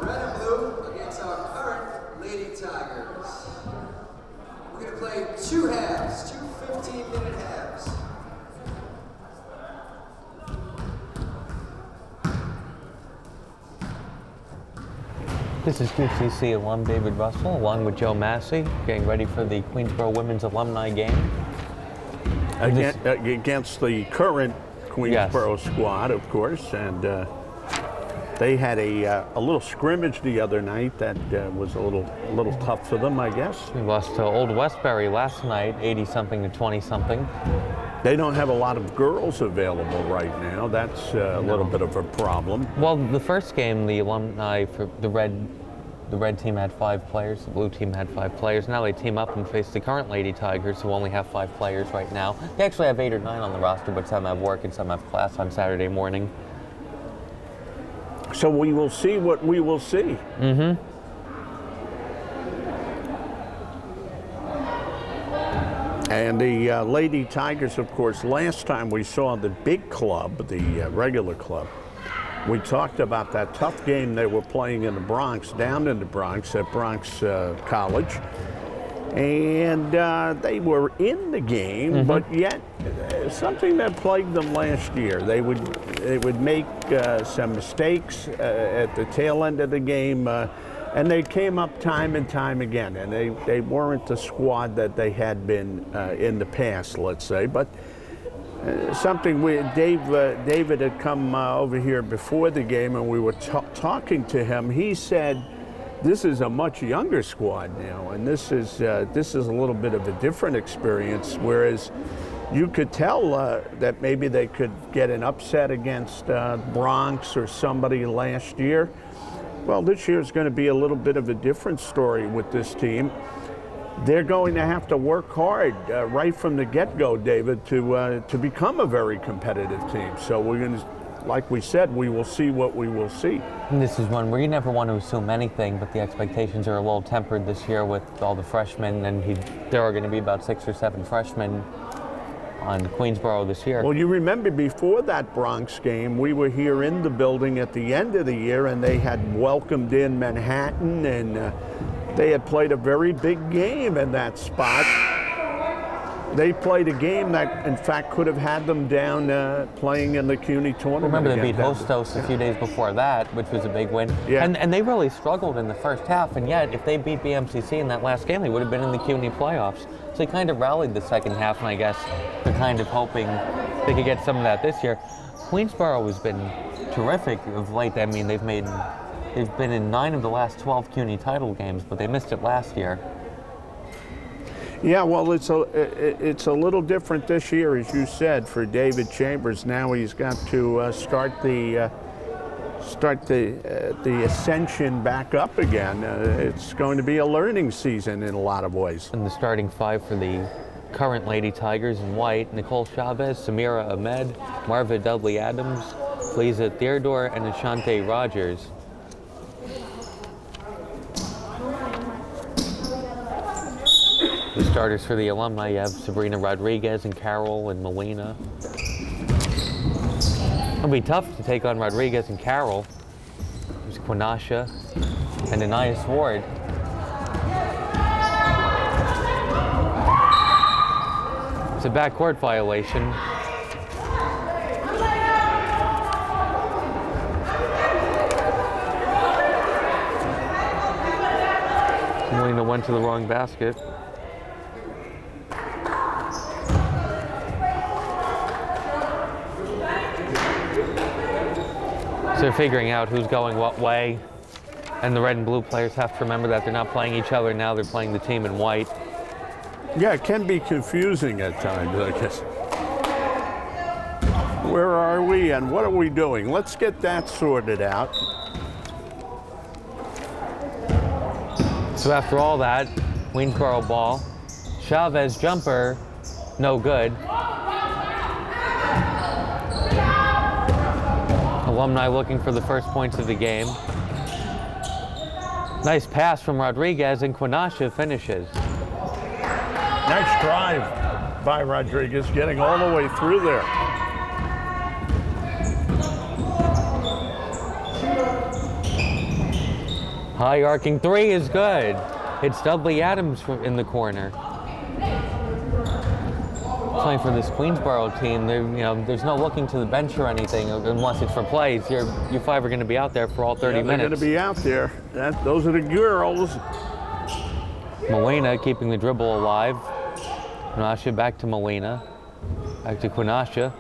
Red and blue against our current Lady Tigers. We're going to play 2 halves, 2 15-minute halves. This is QCC alum David Russell, along with Joe Massey, getting ready for the Queensboro Women's Alumni game. Against the current Queensboro squad, of course, and they had a little scrimmage the other night that was a little tough for them, I guess. We lost to Old Westbury last night, 80-something to 20-something. They don't have a lot of girls available right now. That's a little bit of a problem. Well, the first game, the alumni for the red team had 5 players, the blue team had 5 players. Now they team up and face the current Lady Tigers, who only have 5 players right now. They actually have 8 or 9 on the roster, but some have work and some have class on Saturday morning. So we will see what we will see. Mm-hmm. And the Lady Tigers, of course, last time we saw the big club, the regular club, we talked about that tough game they were playing in the Bronx, down in the Bronx, at Bronx College. And they were in the game, but yet something that plagued them last year. They would make some mistakes at the tail end of the game, and they came up time and time again. And they weren't the squad that they had been in the past, let's say. But something David had come over here before the game, and we were talking to him. He said, this is a much younger squad now, and this is a little bit of a different experience, whereas you could tell that maybe they could get an upset against Bronx or somebody last year. Well, this year is going to be a little bit of a different story with this team. They're going to have to work hard right from the get-go, David, to become a very competitive team. So we're going to, like we said, we will see what we will see. And this is one where you never want to assume anything, but the expectations are a little tempered this year with all the freshmen, and there are going to be about 6 or 7 freshmen on Queensboro this year. Well, you remember before that Bronx game, we were here in the building at the end of the year, and they had welcomed in Manhattan, and they had played a very big game in that spot. They played a game that, in fact, could have had them down playing in the CUNY tournament. Remember, they beat Hostos a few days before that, which was a big win. Yeah. And they really struggled in the first half, and yet, if they beat BMCC in that last game, they would have been in the CUNY playoffs. So they kind of rallied the second half, and I guess they're kind of hoping they could get some of that this year. Queensboro has been terrific of late. I mean, they've been in 9 of the last 12 CUNY title games, but they missed it last year. Yeah, well, it's a little different this year, as you said, for David Chambers. Now he's got to start the ascension back up again. It's going to be a learning season in a lot of ways. And the starting 5 for the current Lady Tigers in white: Nicole Chavez, Samira Ahmed, Marva Dudley Adams, Lisa Theodore, and Ashante Rogers. The starters for the alumni, you have Sabrina Rodriguez and Carol and Molina. It'll be tough to take on Rodriguez and Carol. There's Quinasha and Anais Ward. It's a backcourt violation. Molina went to the wrong basket. So they're figuring out who's going what way. And the red and blue players have to remember that they're not playing each other now, they're playing the team in white. Yeah, it can be confusing at times, I guess. Where are we and what are we doing? Let's get that sorted out. So after all that, Queensboro ball. Chavez jumper, no good. Alumni looking for the first points of the game. Nice pass from Rodriguez, and Quinasha finishes. Nice drive by Rodriguez, getting all the way through there. High arcing three is good. It's Dudley Adams in the corner. Playing for this Queensboro team, there's no looking to the bench or anything unless it's for plays. You five are going to be out there for all 30 minutes. They're going to be out there. Those are the girls. Molina keeping the dribble alive. Quinasha back to Molina. Back to Quinasha.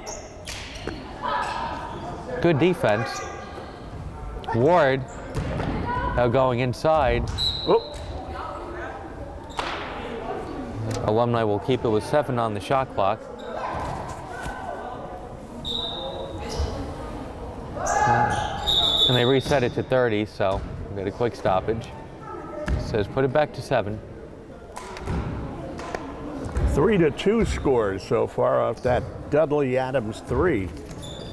Good defense. Ward now going inside. Oh. Alumni will keep it with 7 on the shot clock. And they reset it to 30, so we got a quick stoppage. It says put it back to 7. 3-2 scores so far off that Dudley Adams 3.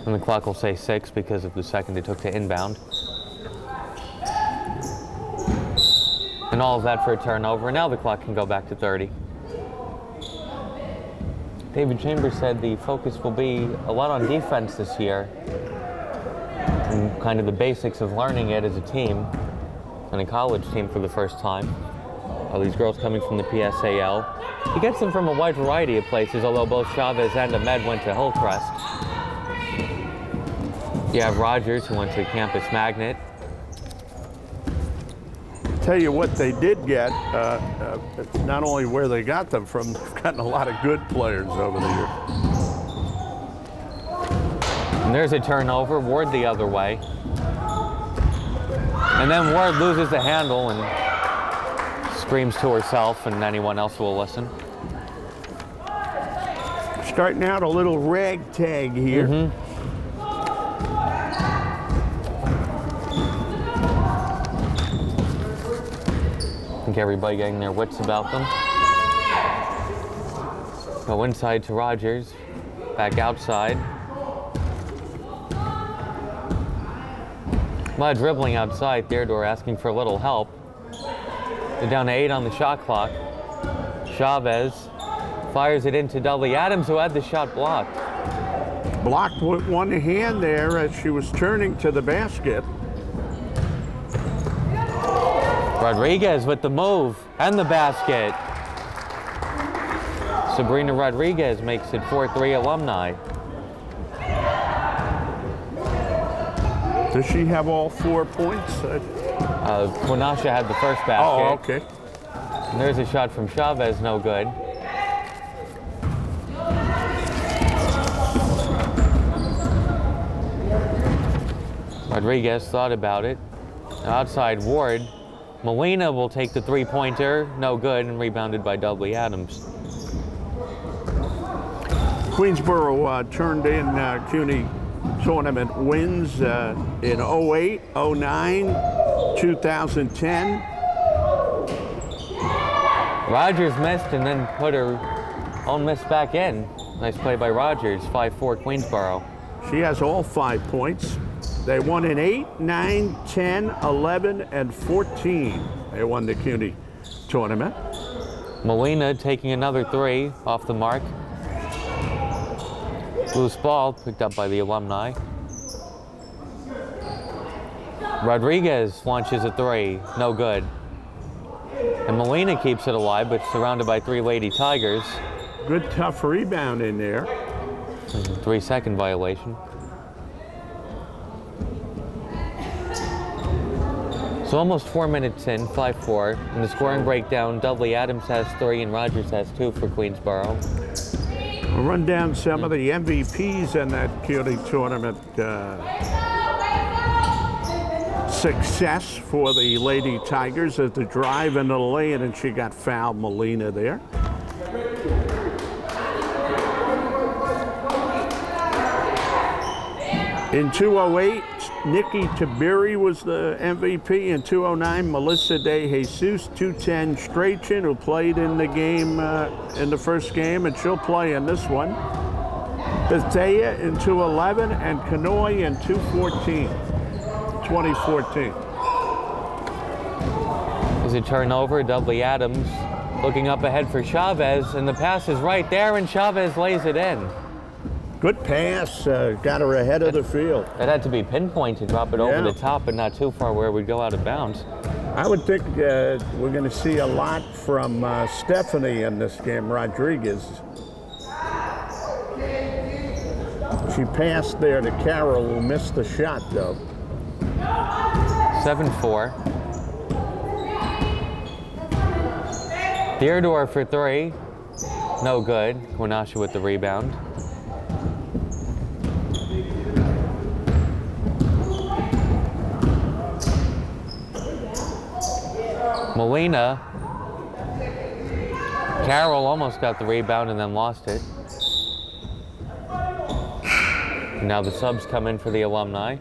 And the clock will say 6 because of the second it took to inbound. And all of that for a turnover. Now the clock can go back to 30. David Chambers said the focus will be a lot on defense this year and kind of the basics of learning it as a team and a college team for the first time. All these girls coming from the PSAL. He gets them from a wide variety of places, although both Chavez and Ahmed went to Hillcrest. You have Rogers, who went to Campus Magnet. Tell you what they did get, not only where they got them from, they've gotten a lot of good players over the years. And there's a turnover, Ward the other way. And then Ward loses the handle and screams to herself, and anyone else will listen. Starting out a little ragtag here. Mm-hmm. I think everybody getting their wits about them. Go inside to Rogers, back outside. By dribbling outside, Theodore asking for a little help. They're down to 8 on the shot clock. Chavez fires it into Dudley Adams, who had the shot blocked. Blocked with one hand there as she was turning to the basket. Rodriguez with the move and the basket. Sabrina Rodriguez makes it 4-3 Alumni. Does she have all 4 points? Quinasha had the first basket. Oh, okay. And there's a shot from Chavez, no good. Rodriguez thought about it. Outside Ward. Molina will take the three-pointer, no good, and rebounded by Dudley Adams. Queensboro turned in CUNY tournament wins in 08, 09, 2010. Rogers missed and then put her own miss back in. Nice play by Rogers, 5-4 Queensboro. She has all 5 points. They won in 8, 9, 10, 11, and 14. They won the CUNY tournament. Molina taking another 3 off the mark. Loose ball picked up by the Alumni. Rodriguez launches a 3, no good. And Molina keeps it alive, but surrounded by 3 Lady Tigers. Good tough rebound in there. 3-second violation. So almost 4 minutes in, 5-4. In the scoring breakdown, Dudley Adams has 3 and Rogers has 2 for Queensboro. We'll run down some of the MVPs in that CUNY tournament. Success for the Lady Tigers at the drive into the lane, and she got fouled, Molina there. In 208, Nikki Tabiri was the MVP. In 209, Melissa De Jesus. 210, Strachan, who played in the game, in the first game, and she'll play in this one. Bethea in 211, and Kanoy in 214, 2014. There's a turnover, Dudley Adams looking up ahead for Chavez, and the pass is right there, and Chavez lays it in. Good pass, got her ahead of the field. It had to be pinpoint to drop it over the top, but not too far where it would go out of bounds. I would think we're going to see a lot from Stephanie in this game, Rodriguez. She passed there to Carol, who missed the shot, though. 7-4. Theodore for 3. No good. Winasha with the rebound. Molina. Carroll almost got the rebound and then lost it. Now the subs come in for the Alumni.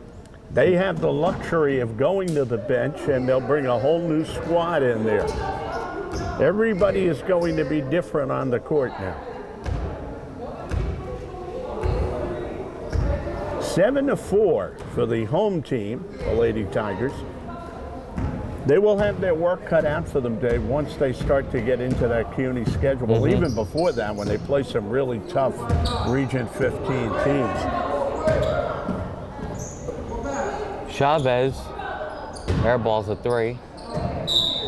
They have the luxury of going to the bench, and they'll bring a whole new squad in there. Everybody is going to be different on the court now. 7-4 for the home team, the Lady Tigers. They will have their work cut out for them, Dave, once they start to get into that CUNY schedule. Well, even before that, when they play some really tough Region 15 teams. Chavez, airballs a 3.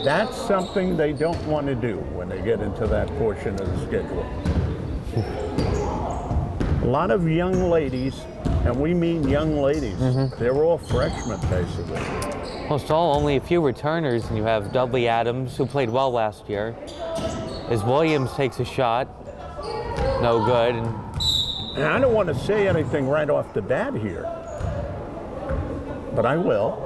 That's something they don't want to do when they get into that portion of the schedule. A lot of young ladies, and we mean young ladies, they're all freshmen, basically. Most all, only a few returners, and you have Dudley Adams, who played well last year. As Williams takes a shot, no good. And I don't want to say anything right off the bat here, but I will.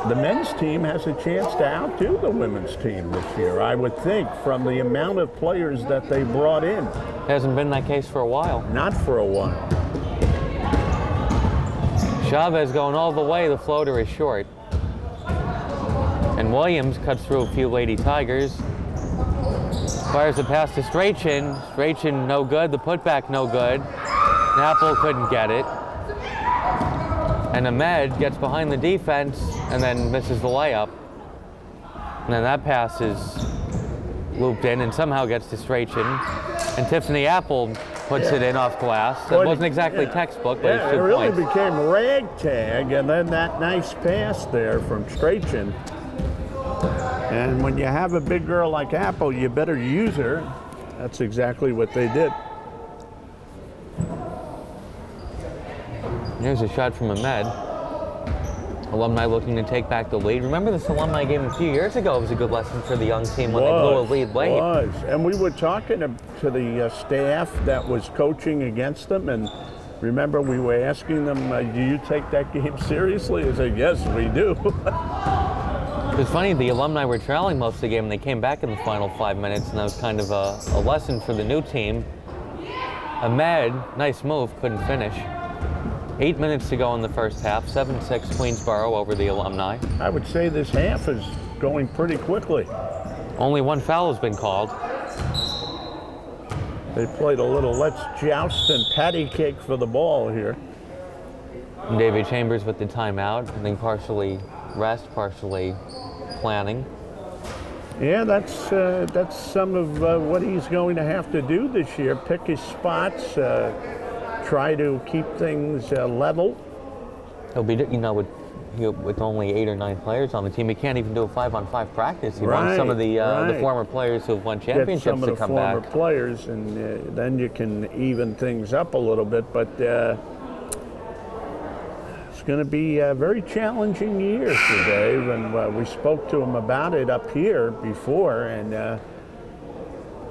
The men's team has a chance to outdo the women's team this year, I would think, from the amount of players that they brought in. Hasn't been that case for a while. Not for a while. Chavez going all the way, the floater is short. And Williams cuts through a few Lady Tigers. Fires a pass to Strachan. Strachan no good, the putback no good. Napple couldn't get it. And Ahmed gets behind the defense and then misses the layup. And then that pass is looped in and somehow gets to Strachan. And Tiffany Apple puts it in off glass. It wasn't exactly textbook, but it's 2 it really points. became ragtag, and then that nice pass there from Strachan. And when you have a big girl like Apple, you better use her. That's exactly what they did. Here's a shot from Ahmed. Alumni looking to take back the lead. Remember this Alumni game a few years ago? It was a good lesson for the young team when they blew a lead late. Was. And we were talking to the staff that was coaching against them, and remember we were asking them, do you take that game seriously? They said, yes, we do. It was funny, the Alumni were trailing most of the game and they came back in the final 5 minutes, and that was kind of a lesson for the new team. Ahmed, nice move, couldn't finish. 8 minutes to go in the first half, 7-6 Queensboro over the Alumni. I would say this half is going pretty quickly. Only one foul has been called. They played a little let's joust and patty cake for the ball here. And David Chambers with the timeout, I think partially rest, partially planning. Yeah, that's some of what he's going to have to do this year. Pick his spots, try to keep things level. He'll be, with only 8 or 9 players on the team, he can't even do a 5-on-5 practice. He wants some of the former players who've won championships some of to the come former back. players, and then you can even things up a little bit. But it's going to be a very challenging year for Dave, and we spoke to him about it up here before, and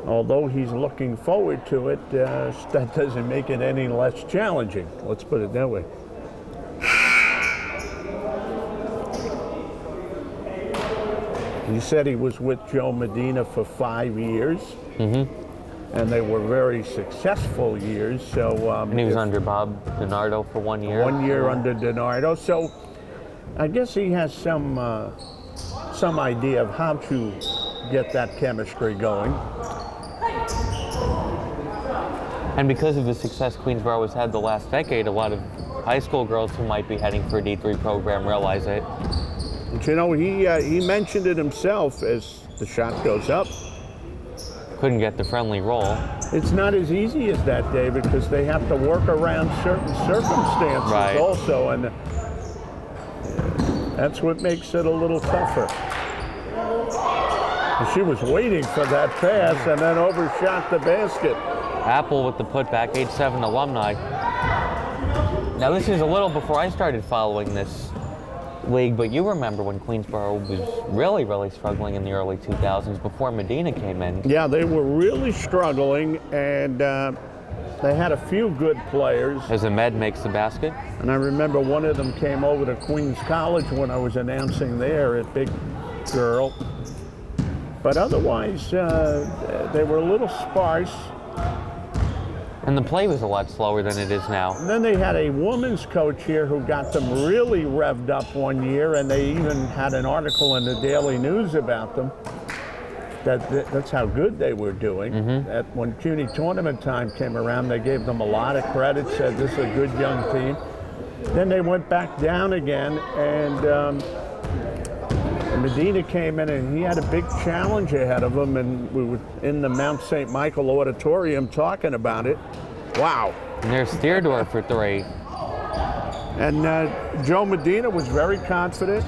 although he's looking forward to it, that doesn't make it any less challenging. Let's put it that way. He said he was with Joe Medina for 5 years, and they were very successful years. So, And he was under Bob DiNardo for 1 year. 1 year under DiNardo. So I guess he has some idea of how to get that chemistry going. And because of the success Queensboro has had the last decade, a lot of high school girls who might be heading for a D3 program realize it. But you know, he mentioned it himself as the shot goes up. couldn't get the friendly roll. It's not as easy as that, David, because they have to work around certain circumstances Right. also, and that's what makes it a little tougher. She was waiting for that pass and then overshot the basket. Apple with the putback, 8-7 Alumni. Now this is a little before I started following this league, but you remember when Queensboro was really, really struggling in the early 2000s before Medina came in. Yeah, they were really struggling, and they had a few good players. As Ahmed makes the basket. And I remember one of them came over to Queens College when I was announcing there at Big Girl. But otherwise, they were a little sparse. And the play was a lot slower than it is now. And then they had a women's coach here who got them really revved up one year, and they even had an article in the Daily News about them. That's how good they were doing. That when CUNY tournament time came around, they gave them a lot of credit, said this is a good young team. Then they went back down again, and Medina came in, and he had a big challenge ahead of him, and we were in the Mount St. Michael Auditorium talking about it. Wow. And there's Theodore for three. And Joe Medina was very confident,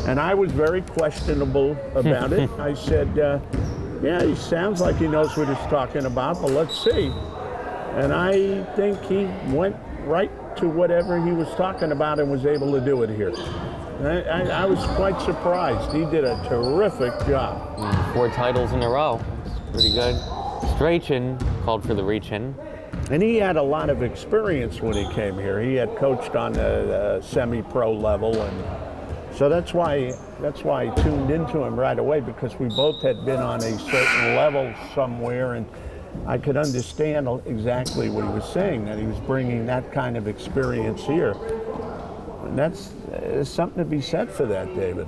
and I was very questionable about it. I said, yeah, he sounds like he knows what he's talking about, but let's see. And I think he went right to whatever he was talking about and was able to do it here. I was quite surprised. He did a terrific job. 4 titles in a row. It's pretty good. Strachan called for the reach-in. And he had a lot of experience when he came here. He had coached on the semi-pro level, and so that's why I tuned into him right away, because we both had been on a certain level somewhere, and I could understand exactly what he was saying, that he was bringing that kind of experience here. And that's something to be said for that, David.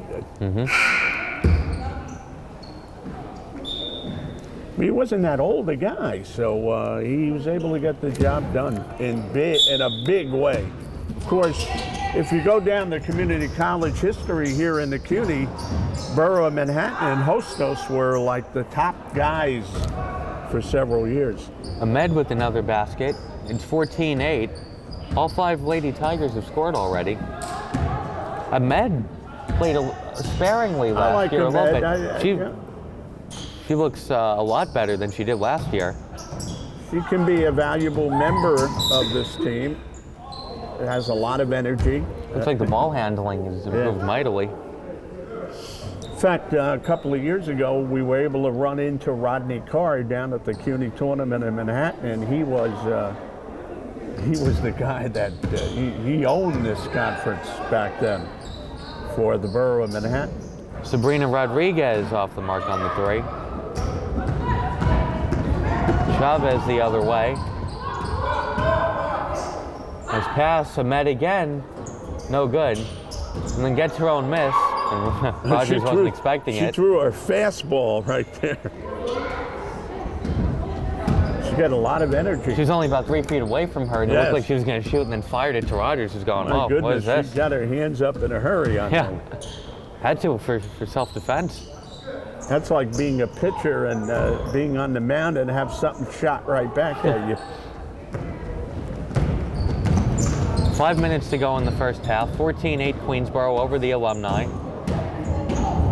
He wasn't that old a guy, so he was able to get the job done in a big way. Of course, if you go down the community college history here in the CUNY, Borough of Manhattan and Hostos were like the top guys for several years. Ahmed with another basket. It's 14-8. All 5 Lady Tigers have scored already. Ahmed played sparingly last year a little bit. She looks a lot better than she did last year. She can be a valuable member of this team. It has a lot of energy. Looks like the ball handling has improved mightily. In fact, a couple of years ago, we were able to run into Rodney Carr down at the CUNY tournament in Manhattan, and he was the guy that he owned this conference back then for the Borough of Manhattan. Sabrina Rodriguez off the mark on the 3. Chavez the other way. Nice pass, Ahmed again, no good. And then gets her own miss, and Rogers wasn't expecting it. She threw her fastball right there. She got a lot of energy. She was only about 3 feet away from her, and it looked like she was going to shoot, and then fired it to Rogers, who's going, My goodness, what is this? She got her hands up in a hurry on that one. Had to for self-defense. That's like being a pitcher and being on the mound and have something shot right back at you. 5 minutes to go in the first half. 14-8 Queensboro over the Alumni.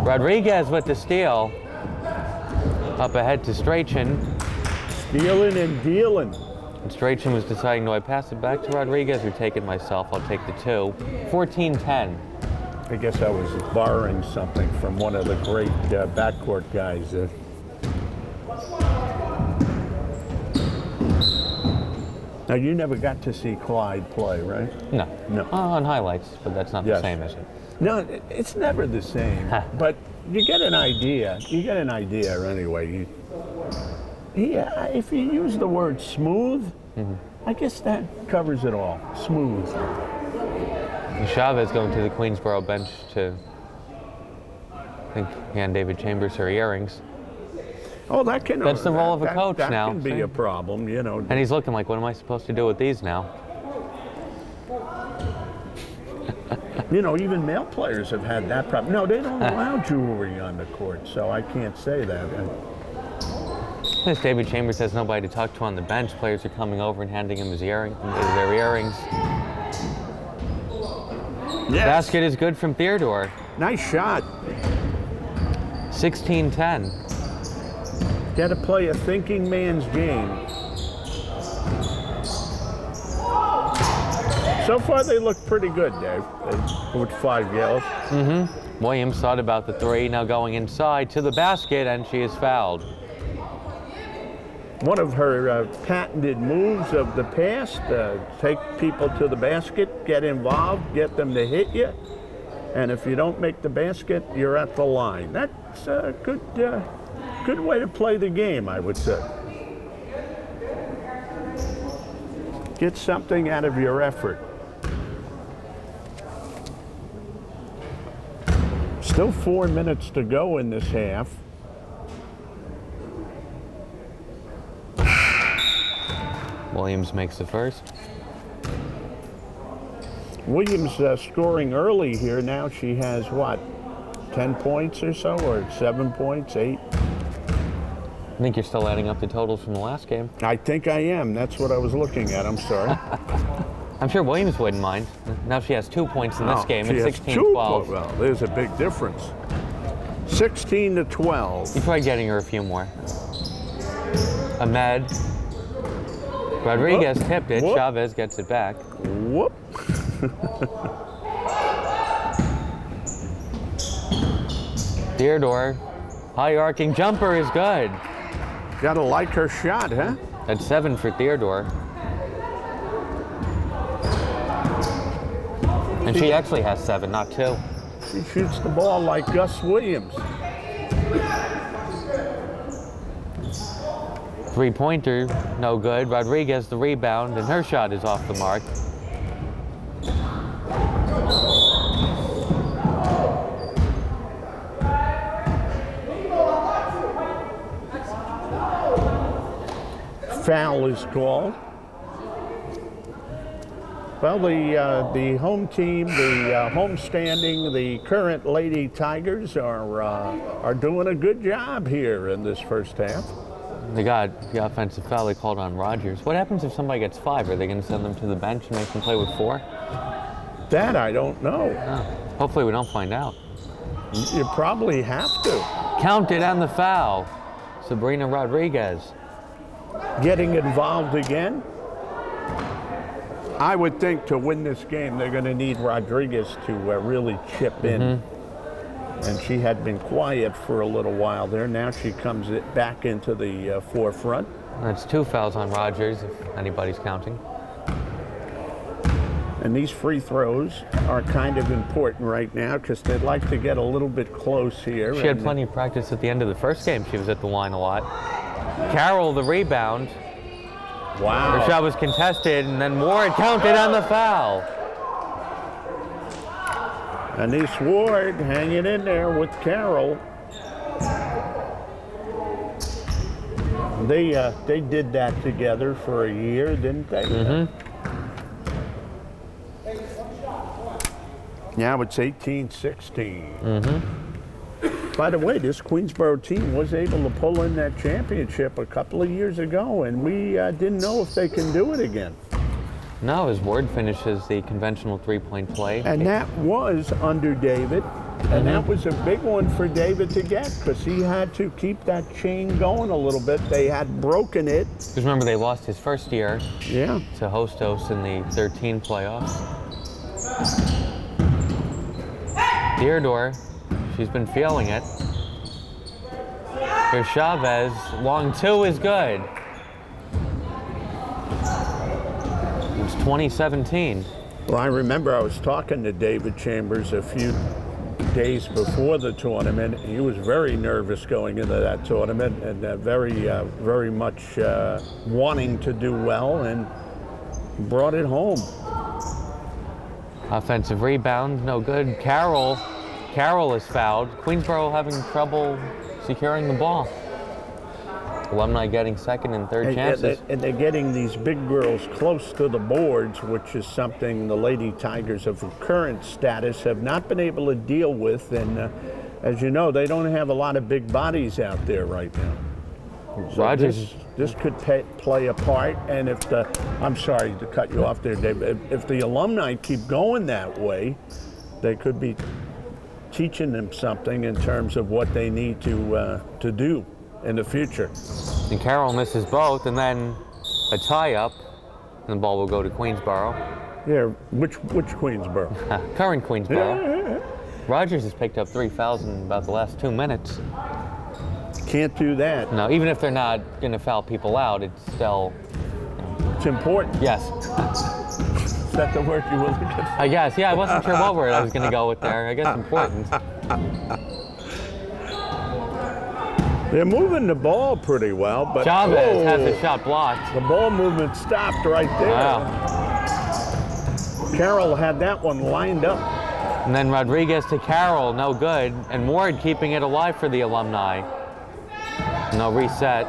Rodriguez with the steal. Up ahead to Strachan. Stealing and dealing. And Strachan was deciding, do I pass it back to Rodriguez or take it myself? I'll take the 2. 14-10. I guess I was borrowing something from one of the great backcourt guys. Now, you never got to see Clyde play, right? No. No. On highlights, but that's not the same, is it? No, it's never the same. But you get an idea. You get an idea anyway. If you use the word smooth, I guess that covers it all. Smooth. And Chavez going to the Queensboro bench to, I think, hand David Chambers her earrings. Oh, that can. That's the role of a coach now. That can be a problem, you know. And he's looking like, what am I supposed to do with these now? You know, even male players have had that problem. No, they don't allow jewelry on the court, so I can't say that. As David Chambers has nobody to talk to on the bench, players are coming over and handing him their earrings. Yes. Basket is good from Theodore. Nice shot. 16-10. Got to play a thinking man's game. So far, they look pretty good, Dave, with 5 yells. Williams thought about the three, now going inside to the basket, and she is fouled. One of her patented moves of the past, take people to the basket, get involved, get them to hit you, and if you don't make the basket, you're at the line. That's a good way to play the game, I would say. Get something out of your effort. Still 4 minutes to go in this half. Williams makes the first. Williams scoring early here. Now she has, what, 10 points or so, or 7 points, 8? I think you're still adding up the totals from the last game. I think I am. That's what I was looking at. I'm sorry. I'm sure Williams wouldn't mind. Now she has 2 points in this game. It's 16-12. Well, there's a big difference. 16-12. You tried getting her a few more. Ahmed. Rodriguez tipped it. Whoop. Chavez gets it back. Whoop. Theodore. High arcing jumper is good. Gotta like her shot, huh? That's 7 for Theodore. And she actually has 7, not 2. She shoots the ball like Gus Williams. 3-pointer, no good. Rodriguez the rebound, and her shot is off the mark. Foul is called. Well, the home team, the home standing, the current Lady Tigers are doing a good job here in this first half. They got the offensive foul they called on Rogers. What happens if somebody gets 5? Are they going to send them to the bench and make them play with 4? That I don't know. Oh, hopefully we don't find out. You probably have to. Counted on the foul. Sabrina Rodriguez. Getting involved again. I would think to win this game, they're going to need Rodriguez to really chip in. And she had been quiet for a little while there. Now she comes back into the forefront. That's 2 fouls on Rogers, if anybody's counting. And these free throws are kind of important right now because they'd like to get a little bit close here. She had plenty of practice at the end of the first game. She was at the line a lot. Carroll, the rebound. Wow. Her shot was contested, and then Ward counted on the foul. Anise Ward hanging in there with Carroll. They did that together for a year, didn't they? Now it's 18-16. By the way, this Queensboro team was able to pull in that championship a couple of years ago, and we didn't know if they can do it again. No, as Ward finishes the conventional 3-point play. And that was under David, and that was a big one for David to get because he had to keep that chain going a little bit. They had broken it. Because remember, they lost his first year Yeah. to Hostos in the 13 playoffs. Theodore, she's been feeling it. Here's Chavez, long 2 is good. It's 2017. Well, I remember I was talking to David Chambers a few days before the tournament. He was very nervous going into that tournament and very much wanting to do well, and brought it home. Offensive rebound, no good. Carroll is fouled. Queensboro having trouble securing the ball. Alumni getting second and third chances. And they're getting these big girls close to the boards, which is something the Lady Tigers of current status have not been able to deal with. And as you know, they don't have a lot of big bodies out there right now. So Rogers. this could play a part, and if I'm sorry to cut you off there, Dave. If the alumni keep going that way, they could be teaching them something in terms of what they need to do in the future. And Carroll misses both, and then a tie-up, and the ball will go to Queensboro. Yeah, which Queensboro? Current Queensboro. Rogers has picked up 3 fouls in about the last 2 minutes. Can't do that. No, even if they're not going to foul people out, it's still... It's important. Yes. Is that the word you were looking for? I guess, yeah, I wasn't sure what word I was going to go with there. I guess important. They're moving the ball pretty well, but Chavez has a shot blocked. the ball movement stopped right there. Wow. Carroll had that one lined up. And then Rodriguez to Carroll, no good. And Ward keeping it alive for the Alumni. No reset.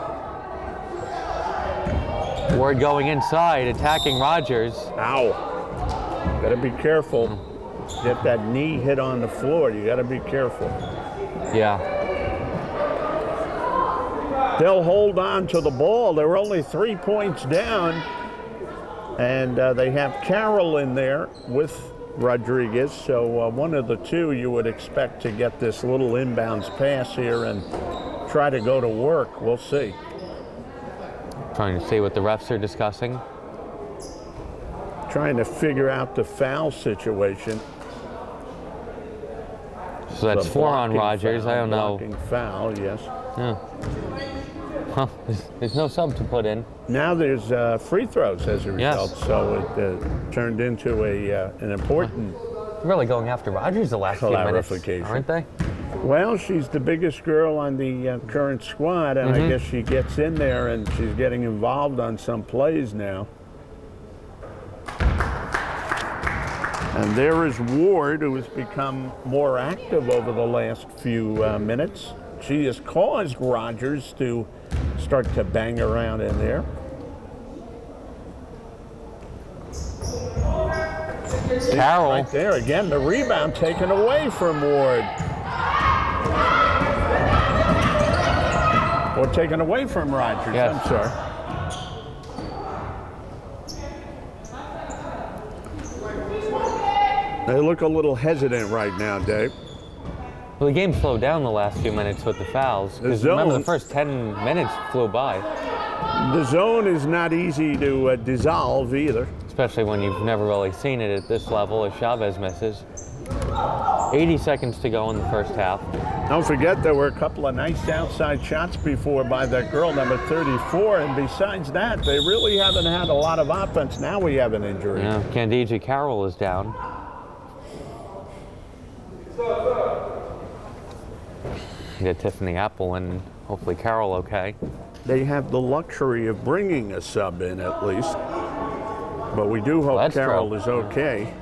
Ward going inside, attacking Rogers. Ow. Gotta be careful. Get that knee hit on the floor. You gotta be careful. Yeah. They'll hold on to the ball. They're only 3 points down. And they have Carroll in there with Rodriguez. So one of the two you would expect to get this little inbounds pass here and try to go to work. We'll see. Trying to see what the refs are discussing. Trying to figure out the foul situation. So that's The 4 on blocking Rogers. foul, I don't know. blocking foul, yes. Yeah. Huh. There's no sub to put in. Now there's free throws as a result, Yes. so it turned into an important. Really going after Rogers the last few minutes, Clarification. aren't they? Well, she's the biggest girl on the current squad, and I guess she gets in there and she's getting involved on some plays now. And there is Ward, who has become more active over the last few minutes. She has caused Rogers to start to bang around in there. Carroll. Right there again, the rebound taken away from Ward. Or taken away from Rogers, Yes. I'm sorry. They look a little hesitant right now, Dave. Well, the game slowed down the last few minutes with the fouls. The Because remember, zone- the first 10 minutes flew by. The zone is not easy to dissolve either. Especially when you've never really seen it at this level as Chavez misses. 80 seconds to go in the first half. Don't forget there were a couple of nice outside shots before by that girl, number 34, and besides that, they really haven't had a lot of offense. Now we have an injury. Yeah, Candice Carroll is down. Get Tiffany Apple and hopefully Carroll okay. They have the luxury of bringing a sub in at least, but we do hope that's Carroll true. is okay.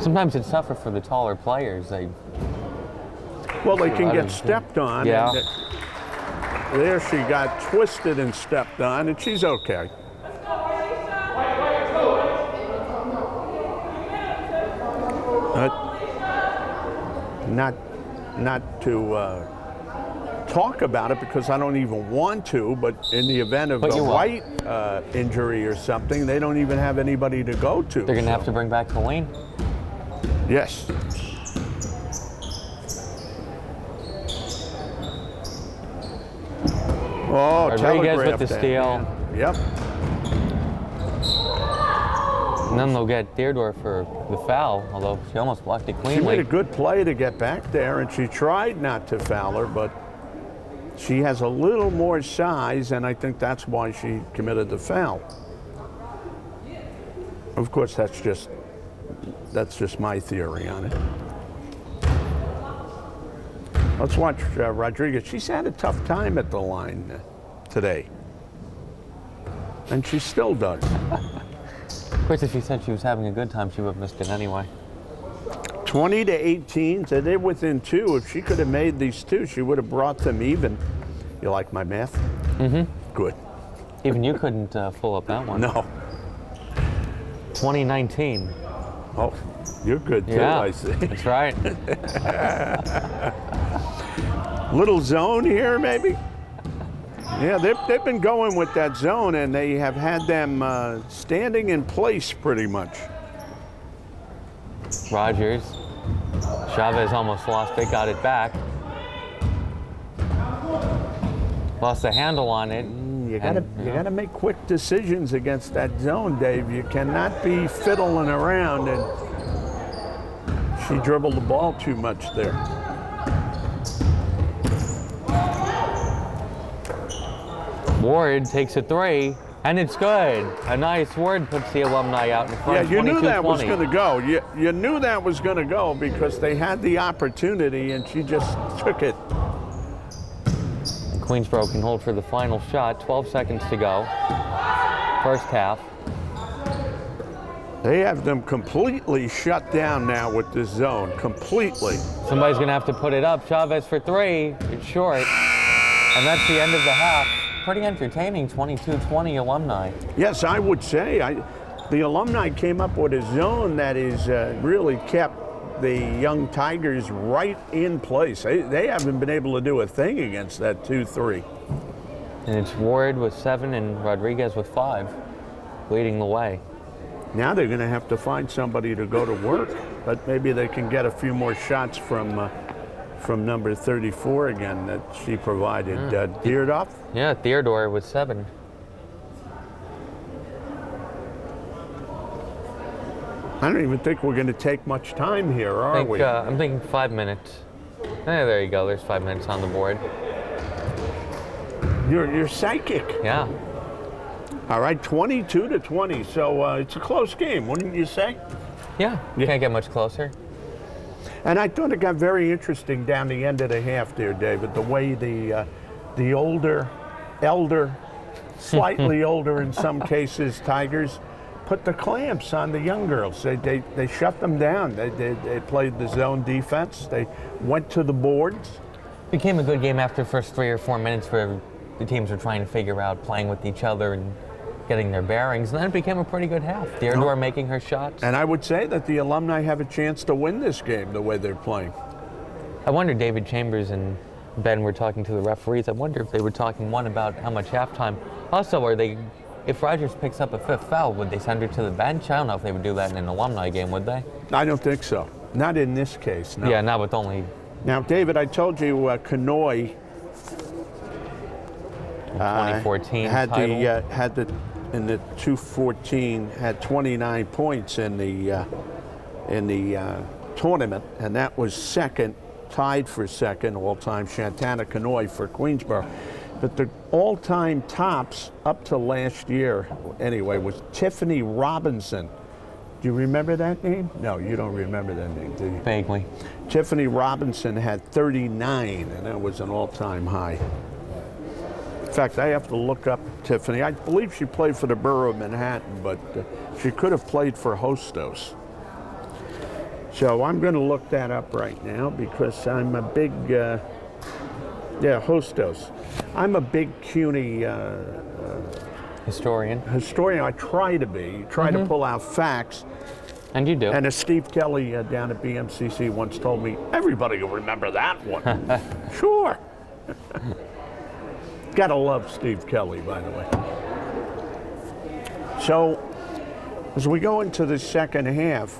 Sometimes it's tougher for the taller players. Well, they can I get don't- stepped on. Yeah. And there she got twisted and stepped on, and she's okay. Not to talk about it because I don't even want to, but in the event of But a you will. White injury or something, they don't even have anybody to go to. They're going to have to bring back Helene. Yes. Oh, Rodriguez with telegraphed the that, steal. man. Yep. And then they'll get Deardorff for the foul, although she almost blocked it She made cleanly. a good play to get back there, and she tried not to foul her, but she has a little more size, and I think that's why she committed the foul. Of course, that's just my theory on it. Let's watch Rodriguez. She's had a tough time at the line today, and she still does. Of course, if she said she was having a good time, she would have missed it anyway. 20-18, so they're within 2. If she could have made these 2, she would have brought them even. You like my math? Mm-hmm. Good. Even you couldn't pull up that one. No. 2019. Oh, you're good too, Yeah, I see. that's right. Little zone here, maybe? Yeah, they've been going with that zone, and they have had them standing in place pretty much. Rogers. Chavez almost lost it, got it back. Lost the handle on it. You gotta make quick decisions against that zone, Dave. You cannot be fiddling around, and she dribbled the ball too much there. Ward takes a three, and it's good. A nice Ward puts the Alumni out in front. Yeah, you knew that was 22-20. going to go. You knew that was going to go because they had the opportunity, and she just took it. Queensboro can hold for the final shot. 12 seconds to go. First half. They have them completely shut down now with this zone, completely. Somebody's going to have to put it up. Chavez for three. It's short. And that's the end of the half. Pretty entertaining, 22-20 Alumni. Yes, I would say. The Alumni came up with a zone that is really kept the young Tigers right in place. They haven't been able to do a thing against that 2-3. And it's Ward with 7 and Rodriguez with 5, leading the way. Now they're going to have to find somebody to go to work, but maybe they can get a few more shots from number 34 again that she provided. Deardoff? Yeah, Theodore with 7. I don't even think we're going to take much time here, are we? I'm thinking 5 minutes. There you go. There's 5 minutes on the board. You're psychic. Yeah. All right, 22-20. So it's a close game, wouldn't you say? Yeah. You can't get much closer. And I thought it got very interesting down the end of the half there, David, the way the elder, slightly older in some cases, Tigers put the clamps on the young girls. They shut them down. They played the zone defense. They went to the boards. Became a good game after the first 3 or 4 minutes where the teams were trying to figure out playing with each other and getting their bearings, and then it became a pretty good half. Theodore making her shots. And I would say that the Alumni have a chance to win this game the way they're playing. I wonder, David Chambers and Ben were talking to the referees. I wonder if they were talking, one, about how much halftime. Also, if Rogers picks up a 5th foul, would they send her to the bench? I don't know if they would do that in an Alumni game, would they? I don't think so. Not in this case, no. Yeah, not with only... Now, David, I told you Kanoy 2014 had title. in the 214 had 29 points in the tournament, and that was second, tied for second all-time, Shantana Kanoy for Queensboro. But the all-time tops up to last year, anyway, was Tiffany Robinson. Do you remember that name? No, you don't remember that name, do you? Vaguely. Tiffany Robinson had 39, and that was an all-time high. In fact, I have to look up Tiffany. I believe she played for the Borough of Manhattan, but she could have played for Hostos. So I'm going to look that up right now because I'm a big, Hostos. I'm a big CUNY Historian. historian. I try to be, to pull out facts. And you do. And as Steve Kelly down at BMCC once told me, everybody will remember that one. Sure. Gotta love Steve Kelly, by the way. So, as we go into the second half,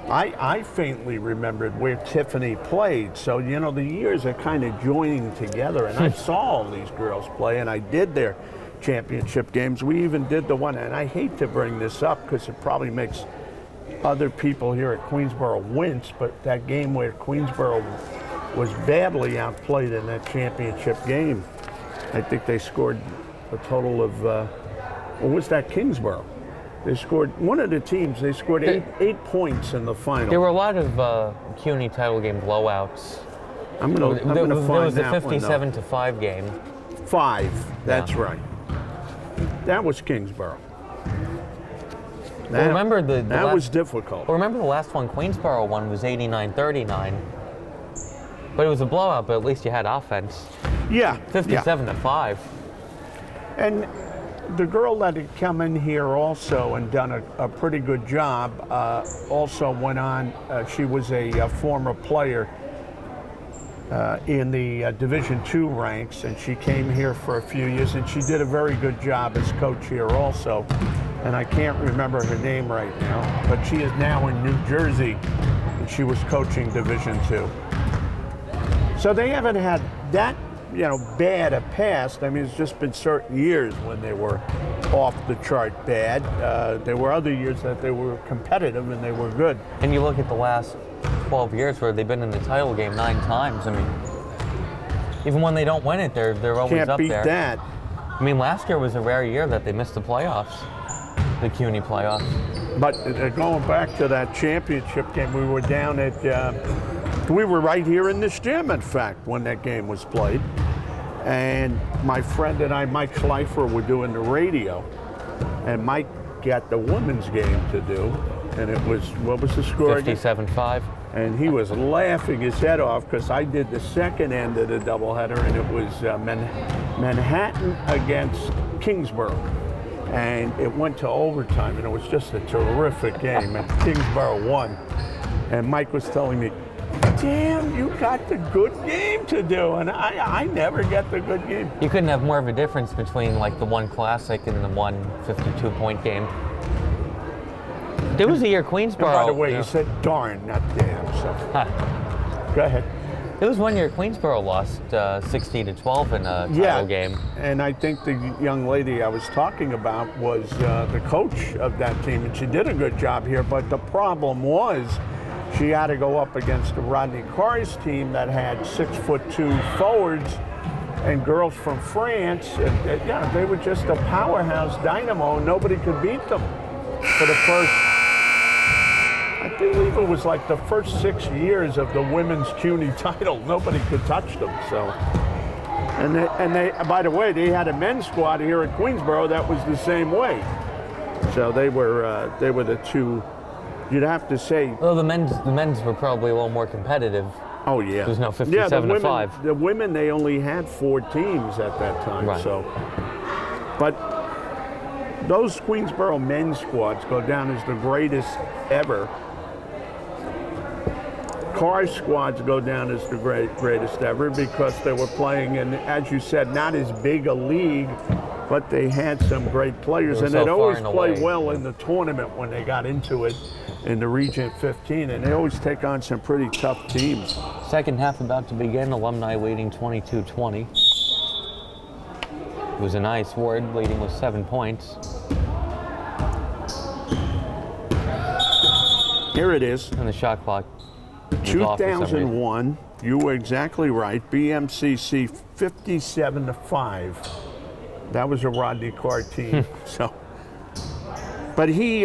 I faintly remembered where Tiffany played. So, the years are kind of joining together. And I saw all these girls play, and I did their championship games. We even did the one, and I hate to bring this up because it probably makes other people here at Queensboro wince, but that game where Queensboro was badly outplayed in that championship game, I think they scored a total of, what was that, Kingsborough? They scored, one of the teams, they scored eight points in the final. There were a lot of CUNY title game blowouts. I'm gonna find that one, There was a 57-5 game. 5, that's right. That was Kingsborough. That was difficult. Well, remember the last one Queensboro won was 89-39. But it was a blowout, but at least you had offense. Yeah. 57-5. And the girl that had come in here also and done a pretty good job also went on, she was a former player in the Division II ranks, and she came here for a few years, and she did a very good job as coach here also. And I can't remember her name right now, but she is now in New Jersey, and she was coaching Division II. So they haven't had that, bad a past. I mean, it's just been certain years when they were off the chart bad. There were other years that they were competitive and they were good. And you look at the last 12 years where they've been in the title game 9 times. I mean, even when they don't win it, they're always Can't up beat there. that. I mean, last year was a rare year that they missed the playoffs, the CUNY playoffs. But going back to that championship game, we were down at, we were right here in this gym, in fact, when that game was played. And my friend and I, Mike Schleifer, were doing the radio. And Mike got the women's game to do. And it was, what was the score again? 57-5. And he was laughing his head off because I did the second end of the doubleheader, and it was Manhattan against Kingsborough. And it went to overtime, and it was just a terrific game, and Kingsborough won. And Mike was telling me, damn, you got the good game to do, and I never get the good game. You couldn't have more of a difference between like the one classic and the one 52-point game. There was a year Queensborough. And by the way, you said darn, not damn, so. Go ahead. There was one year Queensborough lost 60-12 in a title game. And I think the young lady I was talking about was the coach of that team, and she did a good job here, but the problem was she had to go up against the Rodney Carr's team that had 6'2" forwards and girls from France. And, they were just a powerhouse dynamo. Nobody could beat them for the first, I believe it was like the first 6 years of the women's CUNY title. Nobody could touch them. So, and they, by the way, they had a men's squad here at Queensborough that was the same way. So they were the two. You'd have to say. Well, the men's were probably a little more competitive. Oh yeah. There's no 57-5. The women, they only had 4 teams at that time. Right. So, but those Queensborough men's squads go down as the greatest ever. Carr squads go down as the greatest ever because they were playing in, as you said, not as big a league, but they had some great players, and they'd always play well in the tournament when they got into it in the Region 15, and they always take on some pretty tough teams. Second half about to begin, Alumni leading 22-20. It was a nice Ward leading with 7 points. Here it is. And the shot clock. 2001, you were exactly right. BMCC 57-5. That was a Rodney Carr team. So, but he,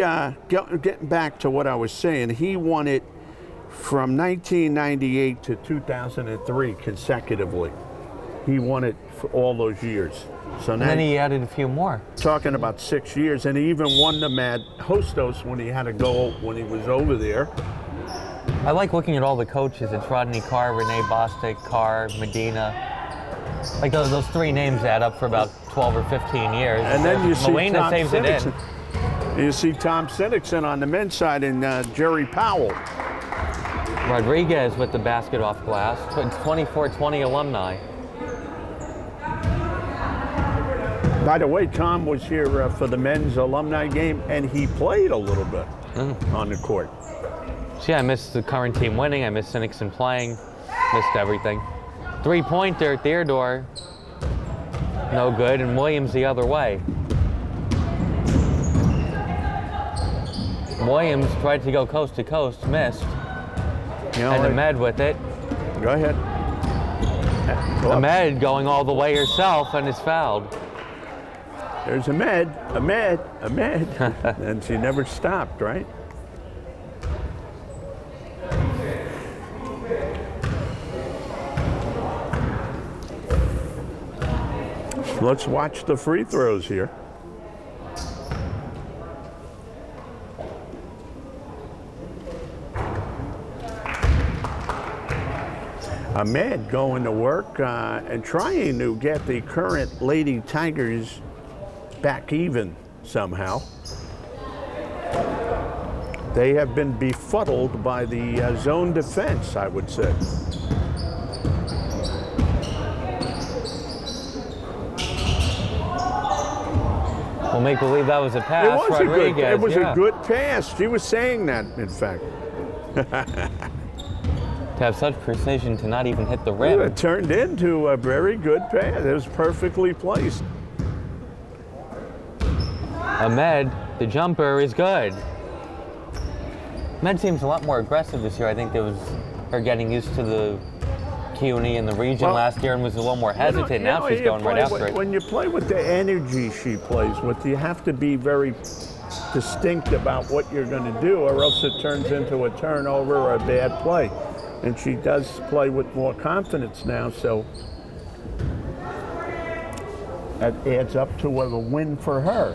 getting back to what I was saying, he won it from 1998 to 2003 consecutively. He won it for all those years. So now, and then he added a few more. Talking about 6 years, and he even won them at Hostos when he had to go when he was over there. I like looking at all the coaches. It's Rodney Carr, Renee Bostic, Carr, Medina. Like those 3 names add up for about 12 or 15 years. And then you see Melina Tom saves it in. Sinnixon. You see Tom Sinnixon on the men's side and Jerry Powell. Rodriguez with the basket off glass. It's 24-20 Alumni. By the way, Tom was here for the men's alumni game, and he played a little bit on the court. So yeah, I missed the current team winning. I missed Sinnixon playing. Missed everything. 3-pointer, Theodore. No good, and Williams the other way. Williams tried to go coast to coast, missed. And Ahmed with it. Go ahead. Ahmed going all the way herself and is fouled. There's Ahmed. And she never stopped, right? Let's watch the free throws here. Ahmed going to work and trying to get the current Lady Tigers back even somehow. They have been befuddled by the zone defense, I would say. make believe that was a pass. It was Rodriguez, it was yeah. a good pass. She was saying that, in fact. To have such precision to not even hit the rim. It turned into a very good pass. It was perfectly placed. Ahmed, the jumper is good. Ahmed seems a lot more aggressive this year. I think there was her getting used to the CUNY and the region last year and was a little more hesitant. Now she's going right after it. When you play with the energy she plays with, you have to be very distinct about what you're going to do, or else it turns into a turnover or a bad play. And she does play with more confidence now, so that adds up to a win for her.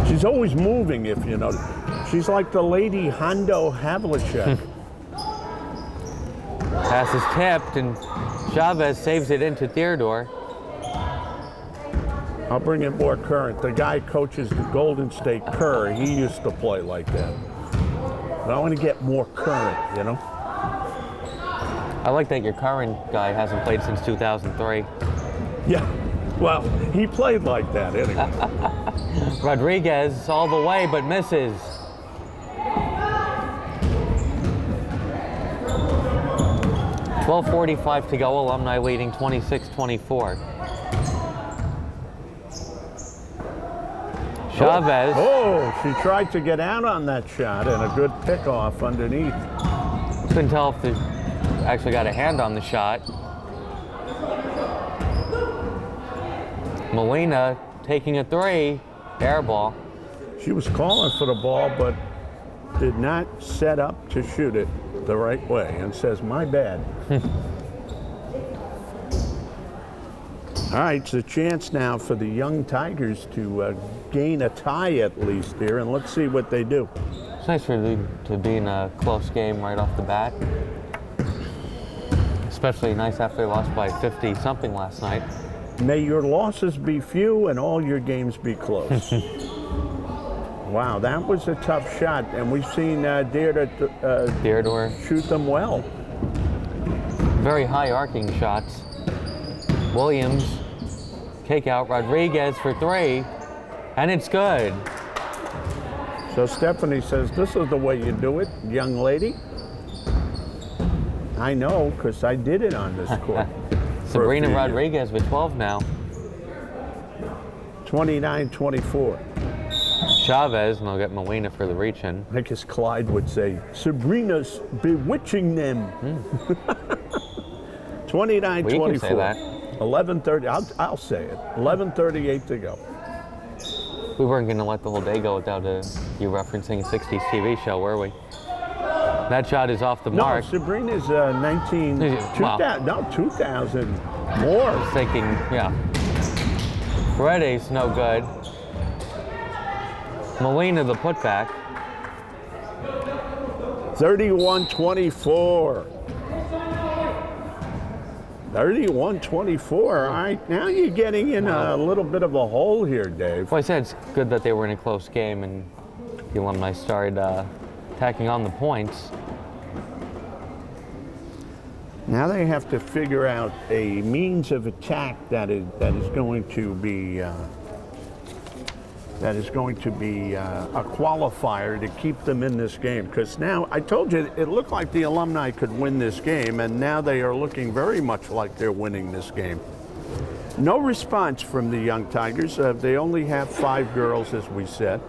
She's always moving, if you notice. She's like the lady Hondo Havlicek. Pass is tipped, and Chavez saves it into Theodore. I'll bring it more current. The guy coaches the Golden State Kerr. He used to play like that. But I want to get more current, you know? I like that your current guy hasn't played since 2003. Yeah. Well, he played like that anyway. Rodriguez all the way, but misses. .12:45 to go, Alumni leading 26-24. Chavez. Oh, she tried to get out on that shot, and a good pickoff underneath. Couldn't tell if they actually got a hand on the shot. Molina taking a three, air ball. She was calling for the ball, but did not set up to shoot it the right way, and says, my bad. All right, it's a chance now for the young Tigers to gain a tie at least here, and let's see what they do. It's nice for them to be in a close game right off the bat. Especially nice after they lost by 50-something last night. May your losses be few and all your games be close. Wow, that was a tough shot, and we've seen Theodore shoot them well. Very high arcing shots. Williams, kick out, Rodriguez for three, and it's good. So Stephanie says, this is the way you do it, young lady. I know, because I did it on this court. Sabrina Rodriguez with 12 now. 29-24. Chavez, and they'll get Molina for the reach-in. I guess Clyde would say, Sabrina's bewitching them. 29-24. We can say that. 11:30, I'll say it. 11:38 to go. We weren't going to let the whole day go without you referencing a 60s TV show, were we? That shot is off the mark. No, Sabrina's 2000, no, 2000 more. I was thinking, yeah. Paredes, no good. Molina, the putback. 31-24. 31-24. All right, now you're getting in a little bit of a hole here, Dave. Well, I said it's good that they were in a close game and the Alumni started tacking on the points. Now they have to figure out a means of attack that is going to be a qualifier to keep them in this game. Because now, I told you, it looked like the Alumni could win this game, and now they are looking very much like they're winning this game. No response from the young Tigers. They only have 5 girls, as we said.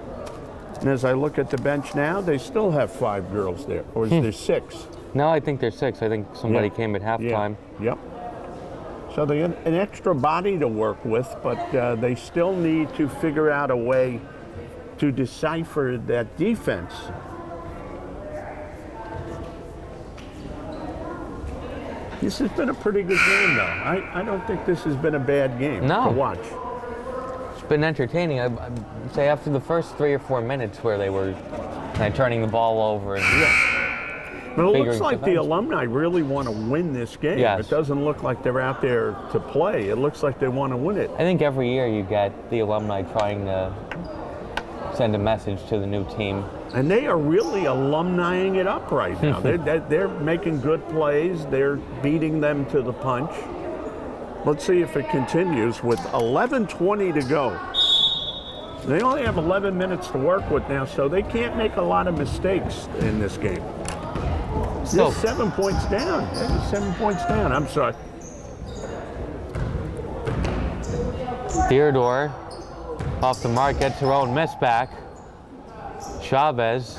And as I look at the bench now, they still have 5 girls there. Or is there 6? No, I think there's 6. I think somebody came at halftime. Yep. So they have an extra body to work with, but they still need to figure out a way to decipher that defense. This has been a pretty good game, though. I don't think this has been a bad game to watch. It's been entertaining. I'd say after the first 3 or 4 minutes where they were kind of turning the ball over. And But it looks like the Alumni really want to win this game. Yes. It doesn't look like they're out there to play. It looks like they want to win it. I think every year you get the Alumni trying to send a message to the new team. And they are really alumniing it up right now. They're making good plays. They're beating them to the punch. Let's see if it continues with 11:20 to go. They only have 11 minutes to work with now, so they can't make a lot of mistakes in this game. So, Just 7 points down. 7 points down. I'm sorry. Theodore off the mark, gets her own miss back. Chavez,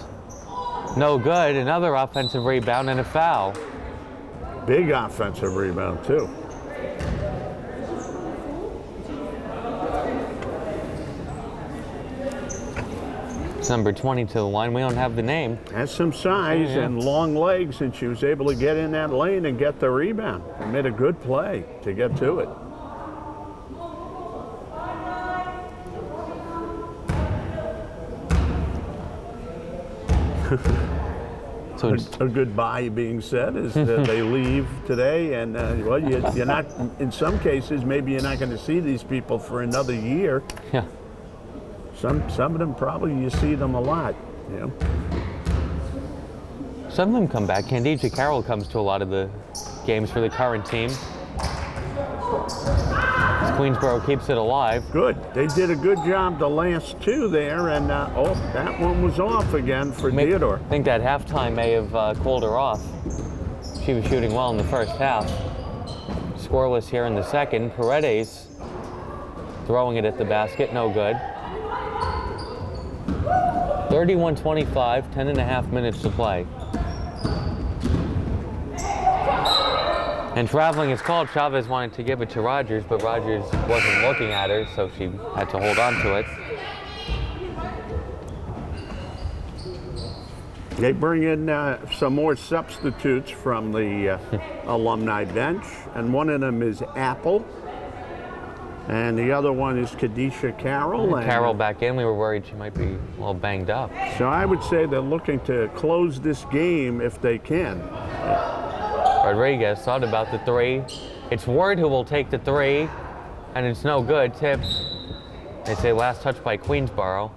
no good. Another offensive rebound and a foul. Big offensive rebound, too. It's number 20 to the line. We don't have the name. Has some size and long legs, and she was able to get in that lane and get the rebound. And made a good play to get to it. So A goodbye being said is that they leave today, and well, you're not. In some cases, maybe you're not going to see these people for another year. yeah. Some of them probably you see them a lot. You know. Some of them come back. Candice Carroll comes to a lot of the games for the current team. Queensboro keeps it alive. Good. They did a good job the last two there, and oh, that one was off again for Theodore. I think that halftime may have cooled her off. She was shooting well in the first half. Scoreless here in the second. Paredes throwing it at the basket, no good. 31-25, 10.5 minutes to play. And traveling is called. Chavez wanted to give it to Rogers, but Rogers wasn't looking at her, so she had to hold on to it. They bring in some more substitutes from the alumni bench, and one of them is Apple, and the other one is Kadisha Carroll. Carroll back in. We were worried she might be a little banged up. So I would say they're looking to close this game if they can. Rodriguez thought about the three. It's Ward who will take the three, and it's no good. Tip. They say last touch by Queensboro.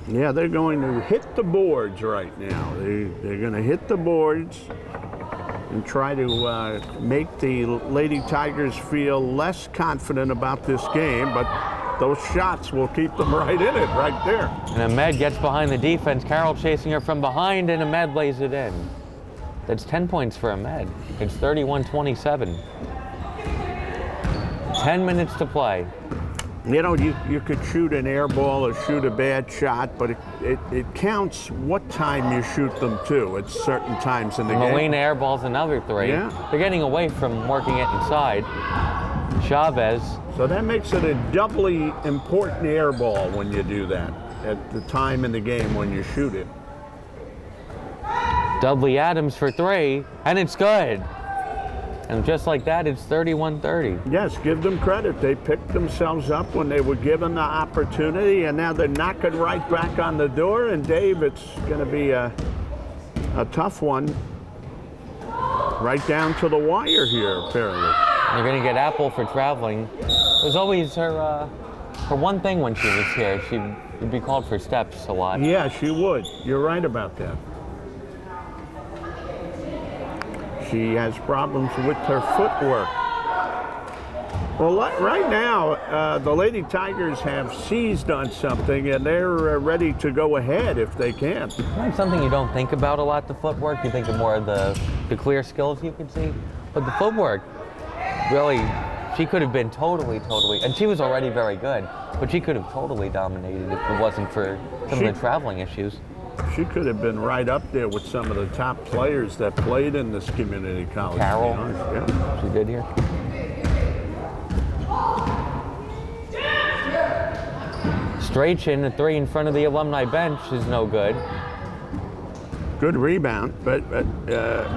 Yeah, they're going to hit the boards right now. They're going to hit the boards and try to make the Lady Tigers feel less confident about this game, but those shots will keep them right in it, right there. And Ahmed gets behind the defense. Carroll chasing her from behind, and Ahmed lays it in. That's 10 points for Ahmed. It's 31-27. 10 minutes to play. You know, you could shoot an air ball or shoot a bad shot, but it counts what time you shoot them too at certain times in the game. Molina airballs another three. Yeah. They're getting away from working it inside. Chavez. So that makes it a doubly important air ball when you do that at the time in the game when you shoot it. Dudley Adams for three, and it's good. And just like that, it's 31-30. Yes, give them credit. They picked themselves up when they were given the opportunity, and now they're knocking right back on the door. And Dave, it's going to be a tough one, right down to the wire here, apparently. You're going to get Apple for traveling. It was always her one thing when she was here. She'd be called for steps a lot. Yeah, she would. You're right about that. She has problems with her footwork. Well, right now, the Lady Tigers have seized on something, and they're ready to go ahead if they can. It's something you don't think about a lot, the footwork. You think of more of the clear skills you could see. But the footwork, really, she could have been totally, and she was already very good, but she could have totally dominated if it wasn't for some of the traveling issues. She could have been right up there with some of the top players that played in this community college. Carroll, yeah. She did here. Strachan, a three in front of the alumni bench, is no good. Good rebound, but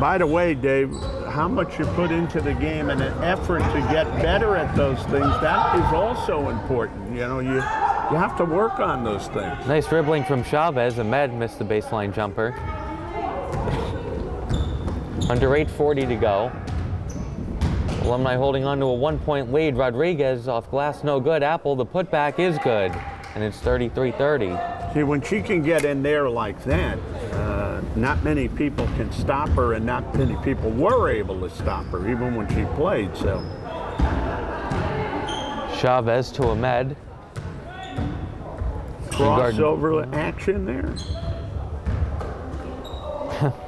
by the way, Dave, how much you put into the game and an effort to get better at those things, that is also important. You know, you have to work on those things. Nice dribbling from Chavez. Ahmed missed the baseline jumper. Under 8:40 to go. Alumni holding on to a 1-point lead. Rodriguez off glass, no good. Apple, the putback is good, and it's 33-30. See, when she can get in there like that, not many people can stop her, and not many people were able to stop her, even when she played. So Chavez to Ahmed. crossover action there.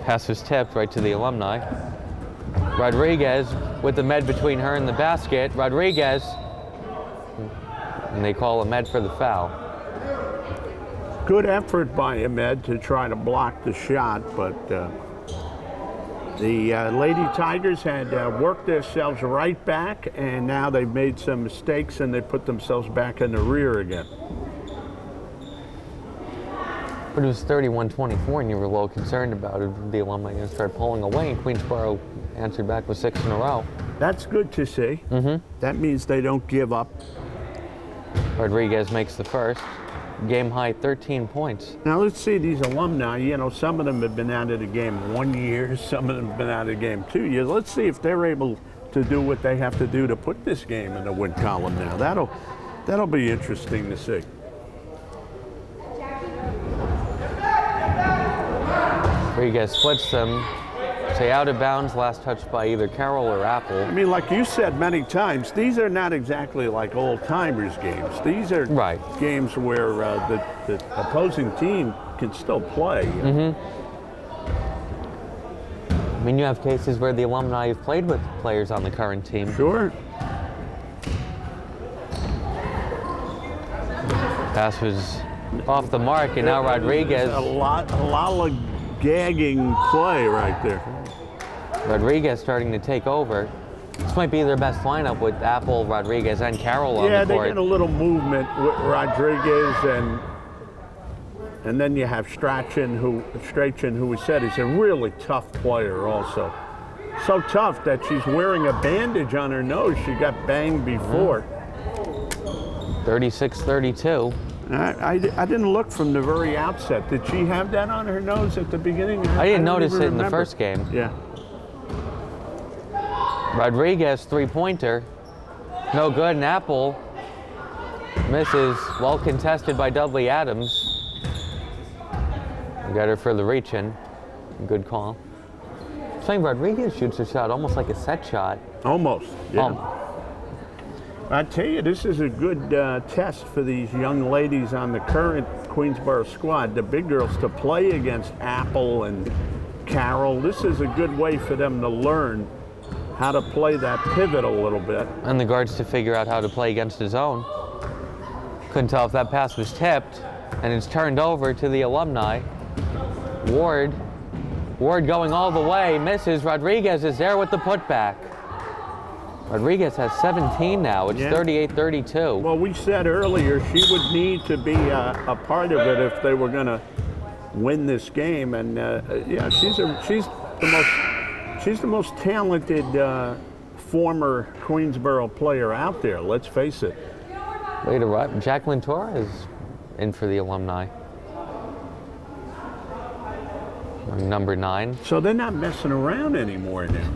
Pass was tipped right to the Alumni. Rodriguez with Ahmed between her and the basket. Rodriguez. And they call Ahmed for the foul. Good effort by Ahmed to try to block the shot, but the Lady Tigers had worked themselves right back, and now they've made some mistakes and they put themselves back in the rear again. But it was 31-24, and you were a little concerned about it. The Alumni going to start pulling away, and Queensboro answered back with 6 in a row. That's good to see. That means they don't give up. Rodriguez makes the first. Game high 13 points. Now let's see these alumni, you know, some of them have been out of the game 1 year, some of them have been out of the game 2 years. Let's see if they're able to do what they have to do to put this game in the win column now. That'll be interesting to see. Rodriguez splits them. Say out of bounds, last touch by either Carroll or Apple. I mean, like you said many times, these are not exactly like old-timers games. These are games where the opposing team can still play. I mean, you have cases where the Alumni have played with players on the current team. Sure. Pass was off the mark, and now Rodriguez. A lot of gagging play right there. Rodriguez starting to take over. This might be their best lineup with Apple, Rodriguez, and Carroll on the court. Yeah, they get a little movement with Rodriguez, and then you have Strachan, who we said is a really tough player also. So tough that she's wearing a bandage on her nose. She got banged before. 36-32. I didn't look from the very outset. Did she have that on her nose at the beginning? I didn't notice it in the first game. Yeah. Rodriguez, three-pointer. No good, and Apple misses. Well contested by Dudley Adams. Got her for the reach-in. Good call. Saying Rodriguez shoots her shot almost like a set shot. Almost, yeah. I tell you, this is a good test for these young ladies on the current Queensboro squad, the big girls, to play against Apple and Carroll. This is a good way for them to learn how to play that pivot a little bit. And the guards to figure out how to play against his own. Couldn't tell if that pass was tipped, and it's turned over to the Alumni. Ward going all the way, misses. Rodriguez is there with the putback. Rodriguez has 17 now. It's 38-32. Well, we said earlier she would need to be a part of it if they were going to win this game. And yeah, she's the most talented former Queensboro player out there. Let's face it. Way to right. Jacqueline Torres in for the Alumni. Number 9. So they're not messing around anymore now.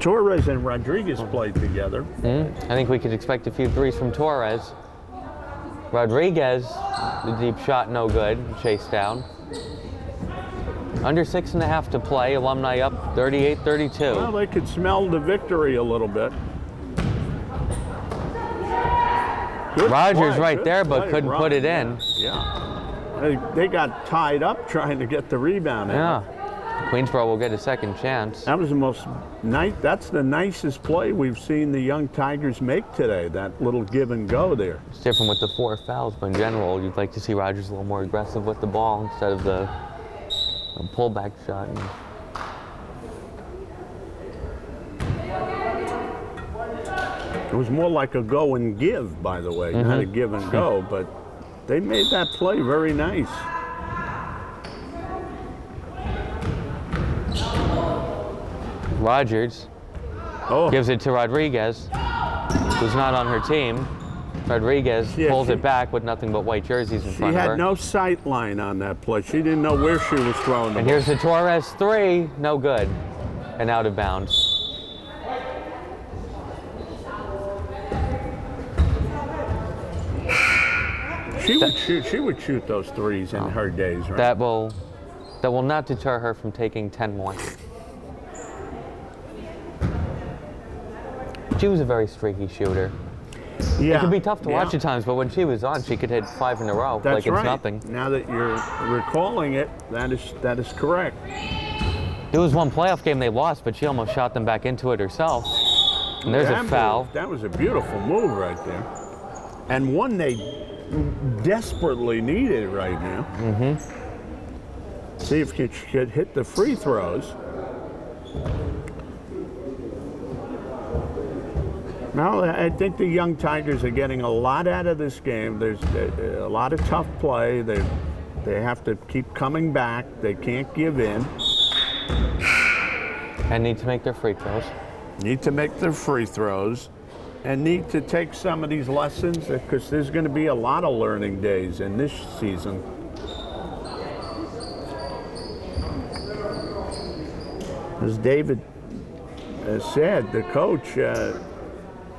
Torres and Rodriguez played together. I think we could expect a few threes from Torres. Rodriguez, the deep shot, no good. Chased down. Under 6.5 to play. Alumni up 38-32. Well, they could smell the victory a little bit. Good Rogers play, right good there, play, but couldn't put it in. Yeah. They got tied up trying to get the rebound out. Yeah. Queensboro will get a second chance. That was the most nice. That's the nicest play we've seen the young Tigers make today. That little give and go there. It's different with the 4 fouls, but in general, you'd like to see Rogers a little more aggressive with the ball instead of the pullback shot. It was more like a go and give, by the way, not a give and go, but they made that play very nice. Rogers gives it to Rodriguez, who's not on her team. Rodriguez pulls it back with nothing but white jerseys in front of her. She had no sight line on that play. She didn't know where she was throwing the ball. And here's the Torres 3, no good, and out of bounds. She would shoot those threes in her days, right? That will not deter her from taking 10 more. She was a very streaky shooter. Yeah. It could be tough to watch at times, but when she was on, she could hit 5 in a row That's like it's right. nothing. Now that you're recalling it, that is correct. There was one playoff game they lost, but she almost shot them back into it herself. And there's a foul. That was a beautiful move right there. And one they desperately needed right now. See if she could hit the free throws. No, I think the young Tigers are getting a lot out of this game. There's a lot of tough play. They have to keep coming back. They can't give in. And need to make their free throws. Need to make their free throws and need to take some of these lessons because there's going to be a lot of learning days in this season. As David said, the coach, we're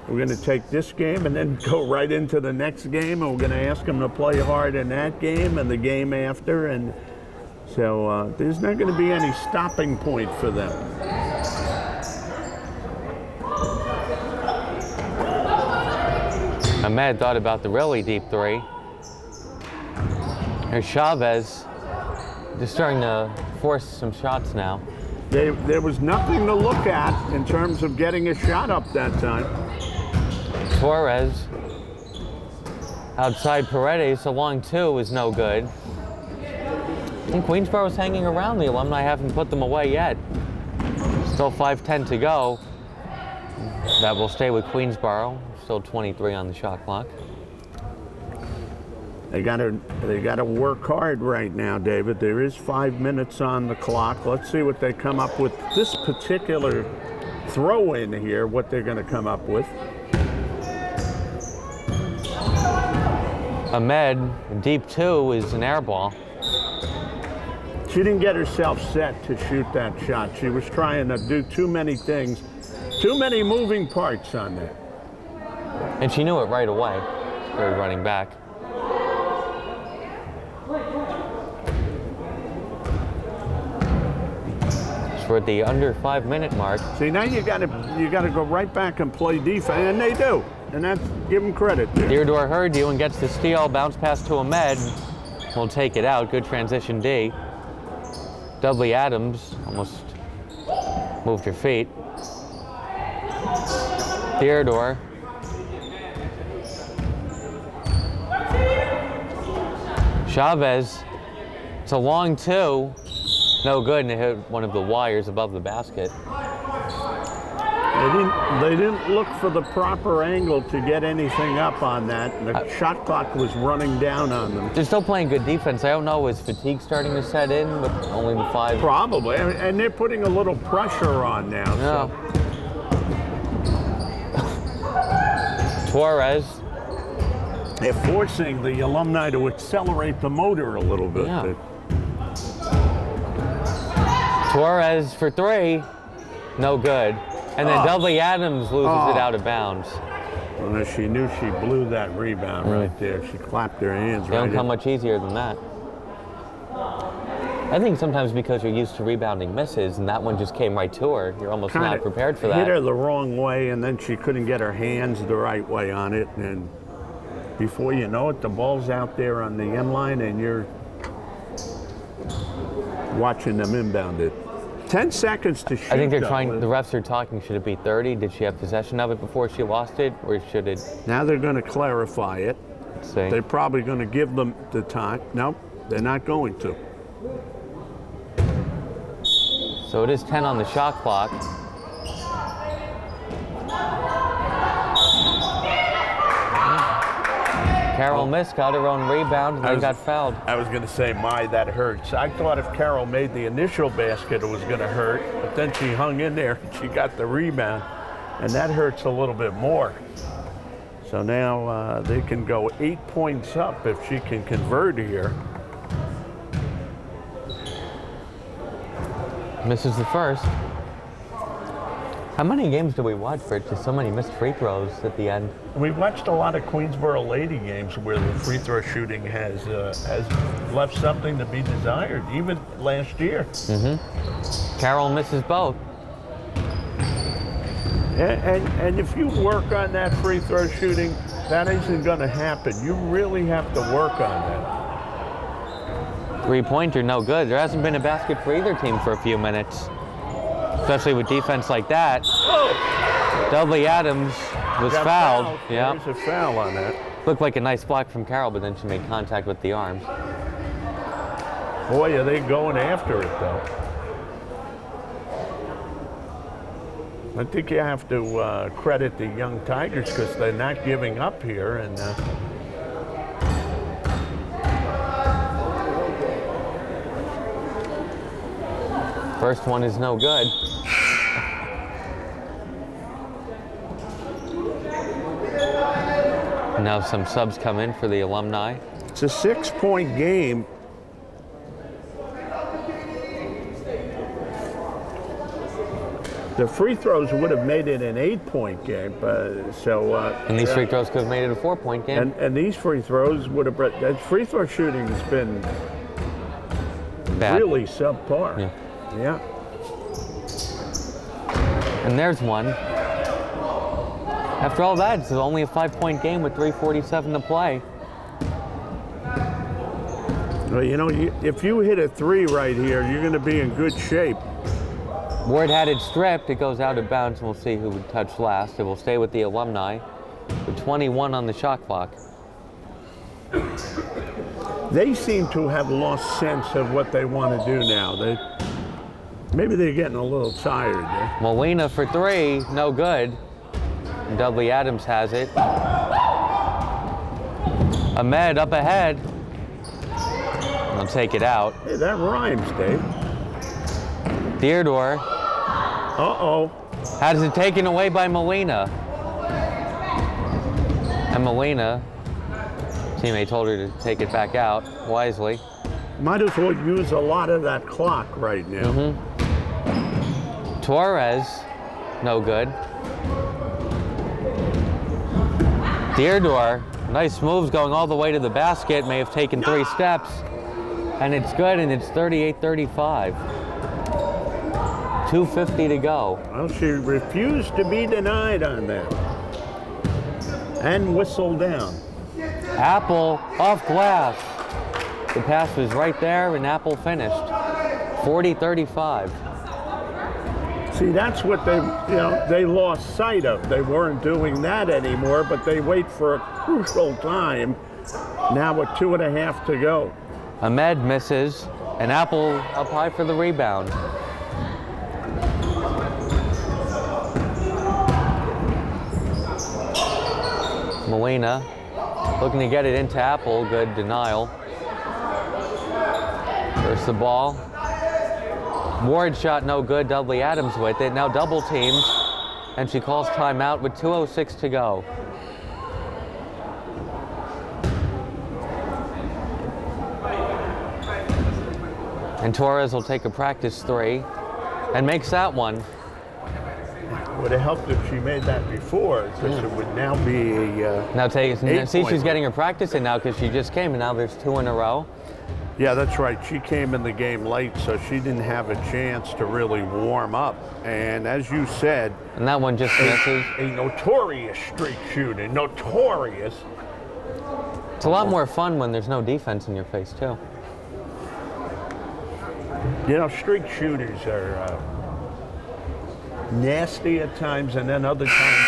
going to take this game and then go right into the next game, and we're going to ask them to play hard in that game and the game after. And so there's not going to be any stopping point for them. Ahmed thought about the really deep three. Here's Chavez just starting to force some shots now. There was nothing to look at in terms of getting a shot up that time. Torres outside Paredes, a long two is no good. I think Queensborough's hanging around. The Alumni haven't put them away yet. Still 5:10 to go. That will stay with Queensborough. Still 23 on the shot clock. They gotta work hard right now, David. There is 5 minutes on the clock. Let's see what they come up with. This particular throw in here, what they're gonna come up with. Ahmed, deep two is an air ball. She didn't get herself set to shoot that shot. She was trying to do too many things, too many moving parts on that. And she knew it right away. Started running back. So we're at the under 5 minute mark. See, now you gotta go right back and play defense, and they do. And that's, give them credit there. Theodore Herdew and gets the steal, bounce pass to Ahmed. Will take it out, good transition D. Dudley Adams almost moved her feet. Theodore. Chavez, it's a long two, no good, and it hit one of the wires above the basket. They didn't look for the proper angle to get anything up on that. The shot clock was running down on them. They're still playing good defense. I don't know, is fatigue starting to set in with only the 5? Probably, and they're putting a little pressure on now. No. So. Torres. They're forcing the Alumni to accelerate the motor a little bit. Yeah. Torres for 3, no good. And then Dudley Adams loses it out of bounds. Well, she knew she blew that rebound right there. She clapped her hands They don't come much easier than that. I think sometimes because you're used to rebounding misses, and that one just came right to her, you're almost not prepared for that. Hit her the wrong way, and then she couldn't get her hands the right way on it. And before you know it, the ball's out there on the end line, and you're watching them inbound it. 10 seconds to shoot. I think they're trying, the refs are talking, should it be 30? Did she have possession of it before she lost it, or should it? Now they're going to clarify it. Let's see. They're probably going to give them the time. Nope, they're not going to. So it is 10 on the shot clock. Carol missed, got her own rebound, and then got fouled. I was going to say, that hurts. I thought if Carol made the initial basket, it was going to hurt, but then she hung in there, and she got the rebound, and that hurts a little bit more. So now they can go 8 points up if she can convert here. Misses the first. How many games do we watch for just so many missed free throws at the end? We've watched a lot of Queensboro Lady games where the free throw shooting has left something to be desired, even last year. Carroll misses both. And if you work on that free throw shooting, that isn't going to happen. You really have to work on that. Three-pointer, no good. There hasn't been a basket for either team for a few minutes, especially with defense like that. Dudley Adams was fouled. Yeah, there's a foul on that. Looked like a nice block from Carroll, but then she made contact with the arms. Boy, are they going after it, though. I think you have to credit the young Tigers because they're not giving up here. And first one is no good. Now some subs come in for the Alumni. it's a 6-point game. The free throws would have made it an 8-point game, And these free throws could have made it a 4-point game. and these free throws would have. That free throw shooting has been Bad. really subpar. Yeah. Yeah. And there's one. After all that, it's only a 5-point game with 3:47 to play. Well, you know, if you hit a 3 right here, you're going to be in good shape. Ward had it stripped. It goes out of bounds, and we'll see who would touch last. It will stay with the Alumni with 21 on the shot clock. They seem to have lost sense of what they want to do now. Maybe they're getting a little tired. Molina for 3, no good. And Dudley Adams has it. Ahmed up ahead. They'll take it out. Hey, that rhymes, Dave. Theodore Uh-oh. has it taken away by Molina. And Molina, teammate told her to take it back out wisely. Might as well use a lot of that clock right now. Torres, no good. Theodore, nice moves going all the way to the basket, may have taken 3 steps. And it's good, and it's 38-35. 2:50 to go. Well, she refused to be denied on that. And whistled down. Apple off glass. The pass was right there, and Apple finished. 40-35. See, that's what they lost sight of. They weren't doing that anymore, but they wait for a crucial time. Now with 2.5 to go. Ahmed misses, and Apple up high for the rebound. Molina looking to get it into Apple. Good denial. There's the ball. Ward shot no good. Dudley Adams with it. Now double teamed, and she calls timeout with 2:06 to go. And Torres will take a practice 3 and makes that one. Would have helped if she made that before, because it would now be a Now see, she's 8-point. getting her practice in now because she just came, and now there's 2 in a row. Yeah, that's right. She came in the game late, so she didn't have a chance to really warm up. And as you said, And that one just misses. a notorious streak shooter, notorious. It's a lot more fun when there's no defense in your face, too. You know, streak shooters are nasty at times, and then other times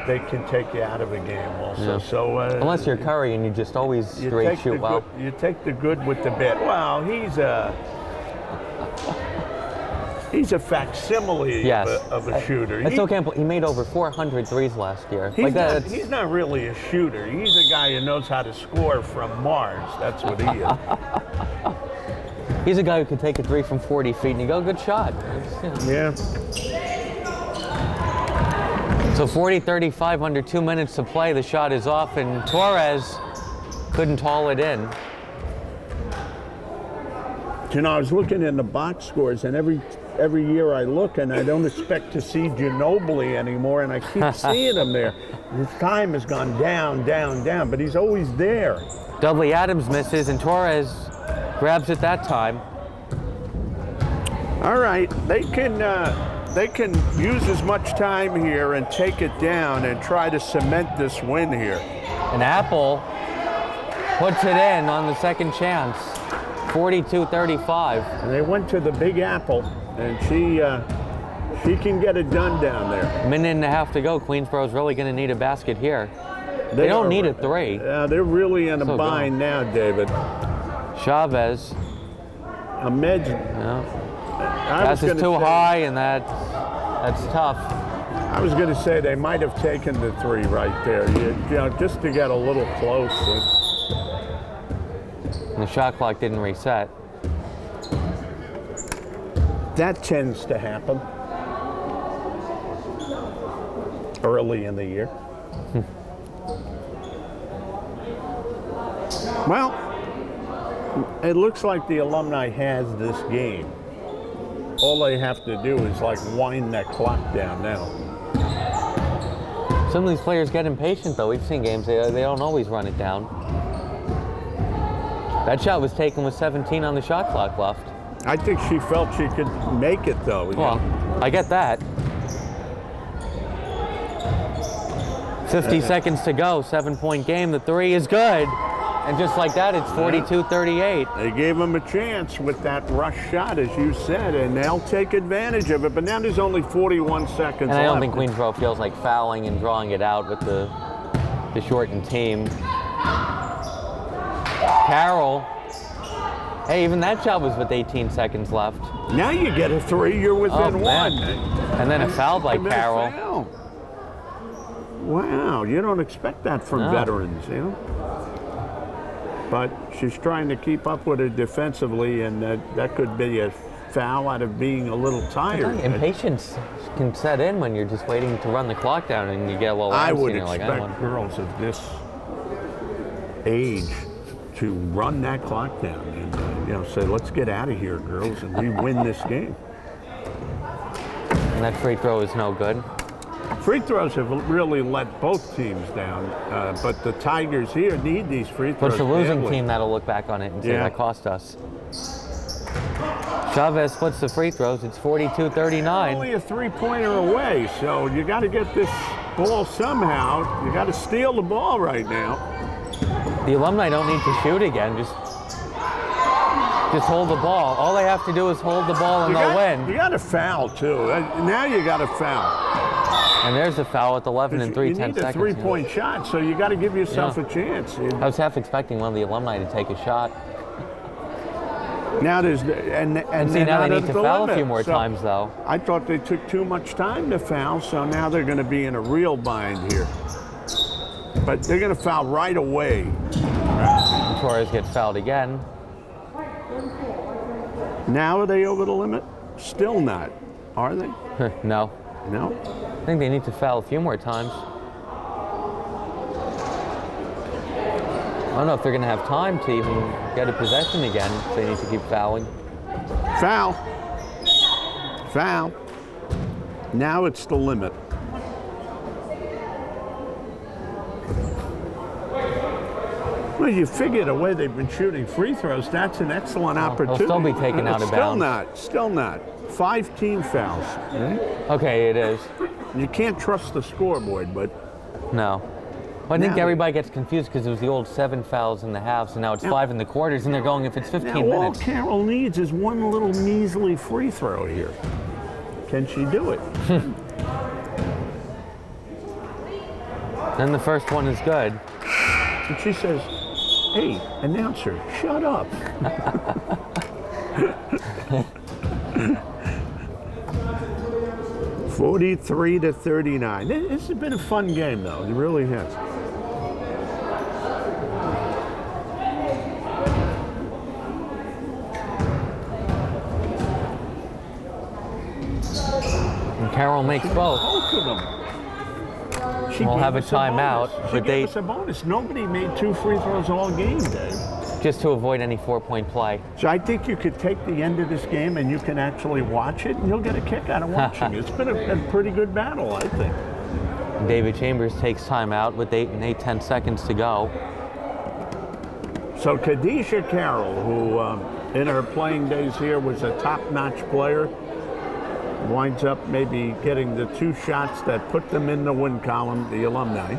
they can take you out of a game also. Yeah. So Unless you're Curry and you just always you straight take shoot the well. good, you take the good with the bad. Well, he's a facsimile Yes. of a shooter. I still can't believe he made over 400 threes last year. He's, Like that, he's not really a shooter. He's a guy who knows how to score from Mars. That's what he is. he's a guy who could take a 3 from 40 feet and you go, good shot. Yeah. So 40-35 under 2 minutes to play. The shot is off, and Torres couldn't haul it in. You know, I was looking in the box scores, and every year I look, and I don't expect to see Ginobili anymore, and I keep seeing him there. His time has gone down, down, down, but he's always there. Dudley Adams misses, and Torres grabs it that time. All right, they can use as much time here and take it down and try to cement this win here. And Apple puts it in on the second chance, 42-35. And they went to the Big Apple, and she can get it done down there. A minute and a half to go. Queensboro's really going to need a basket here. They don't need a three. They're really in a bind now, David. Chavez. Ahmed. Yeah. Pass is too high, and that's tough. I was going to say they might have taken the three right there, you know, just to get a little close. And the shot clock didn't reset. That tends to happen early in the year. Well, it looks like the Alumni has this game. All they have to do is like wind that clock down now. Some of these players get impatient though. We've seen games, they don't always run it down. That shot was taken with 17 on the shot clock left. I think she felt she could make it though. Well, I get that. 50 seconds to go, 7-point game. The three is good. And just like that, it's 42-38. They gave them a chance with that rush shot, as you said, and they'll take advantage of it. But now there's only 41 seconds And I don't left. think Queensboro feels like fouling and drawing it out with the shortened team. Carroll. Hey, even that shot was with 18 seconds left. Now you get a three, you're within one. And then a foul by Carroll. Foul. Wow, you don't expect that from veterans, you know? But she's trying to keep up with it defensively, and that could be a foul out of being a little tired. Impatience can set in when you're just waiting to run the clock down and you get a little I antsy would and you're expect like, girls of this age to run that clock down and say, let's get out of here, girls, and we win this game. And that free throw is no good. Free throws have really let both teams down, but the Tigers here need these free throws. But it's the losing badly. team that'll look back on it and say that cost us. Chavez splits the free throws. It's 42-39. Only a three-pointer away, so you got to get this ball somehow. You got to steal the ball right now. The Alumni don't need to shoot again. Just hold the ball. All they have to do is hold the ball and they'll win. You got to foul too. Now you got to foul. And there's a foul at 11 and 3 you 10 need a seconds. three-point shot, so you got to give yourself a chance. I was half expecting one of the Alumni to take a shot. Now there's and see, now they not need at to the foul limit. a few more times though. I thought they took too much time to foul, so now they're going to be in a real bind here. But they're going to foul right away. Torres gets fouled again. Now are they over the limit? Still not, are they? No. No. I think they need to foul a few more times. I don't know if they're going to have time to even get a possession again. So they need to keep fouling. Foul. Foul. Now it's the limit. Well, you figure the way they've been shooting free throws, that's an excellent opportunity. They'll still be taken out of bounds. Still not. 5 team fouls. Right? Okay, it is. You can't trust the scoreboard, but... No. Well, I think everybody gets confused because it was the old 7 fouls in the halves, and now it's 5 in the quarters, and they're going if it's 15 minutes. All Carroll needs is one little measly free throw here. Can she do it? Then the first one is good. And she says, hey, announcer, shut up. 43-39. This has been a fun game, though. It really has. And Carroll makes both. Both of them. We'll have a timeout. She gave us a bonus. Nobody made 2 free throws all game, Dave. just to avoid any 4-point play. So I think you could take the end of this game and you can actually watch it, and you'll get a kick out of watching it. It's been a pretty good battle, I think. David Chambers takes time out with 8 seconds to go. So Khadijah Carroll, who in her playing days here was a top-notch player, winds up maybe getting the 2 shots that put them in the win column, the Alumni.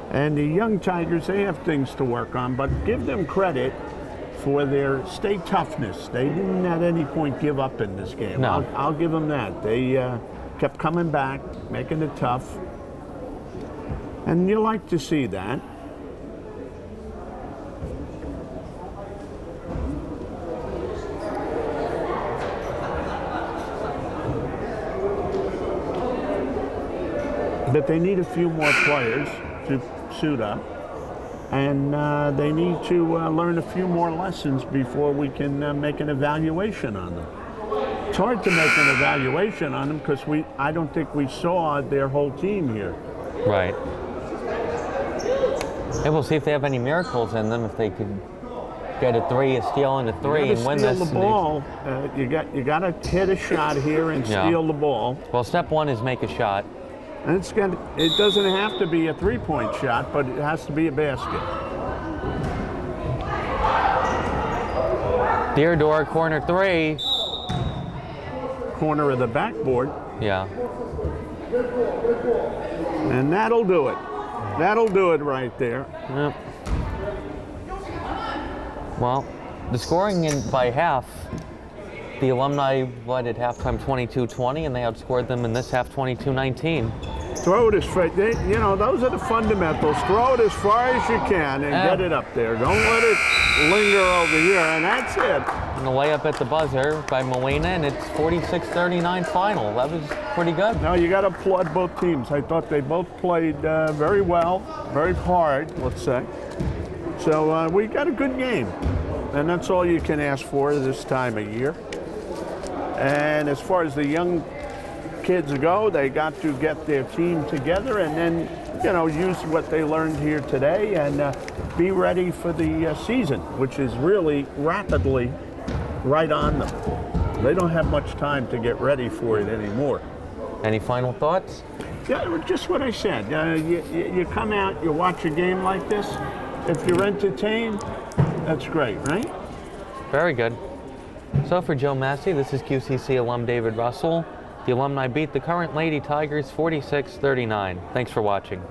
And the young Tigers, they have things to work on, but give them credit for their state toughness. They didn't at any point give up in this game. No. I'll give them that. They kept coming back, making it tough. And you like to see that. But they need a few more players to suit up, and they need to learn a few more lessons before we can make an evaluation on them. It's hard to make an evaluation on them because I don't think we saw their whole team here. Right. And we'll see if they have any miracles in them, if they could get a 3, a steal, and a 3 and win this. Steal the ball. You got to hit a shot here and steal the ball. Well, step 1 is make a shot. And it doesn't have to be a 3-point shot, but it has to be a basket. Theodore, corner 3. Corner of the backboard. Yeah. And that'll do it. That'll do it right there. Yep. Well, the scoring by half, the Alumni led at halftime 22-20, and they outscored them in this half 22-19. Throw it as far, those are the fundamentals. Throw it as far as you can and get it up there. Don't let it linger over here, and that's it. And the layup at the buzzer by Molina, and it's 46-39 final. That was pretty good. Now you got to applaud both teams. I thought they both played very well, very hard, let's say. So we got a good game, and that's all you can ask for this time of year. And as far as the young kids go, they got to get their team together and then, use what they learned here today and be ready for the season, which is really rapidly right on them. They don't have much time to get ready for it anymore. Any final thoughts? Yeah, just what I said. You come out, you watch a game like this. If you're entertained, that's great, right? Very good. So for Joe Massey, this is QCC alum David Russell. The Alumni beat the current Lady Tigers 46-39. Thanks for watching.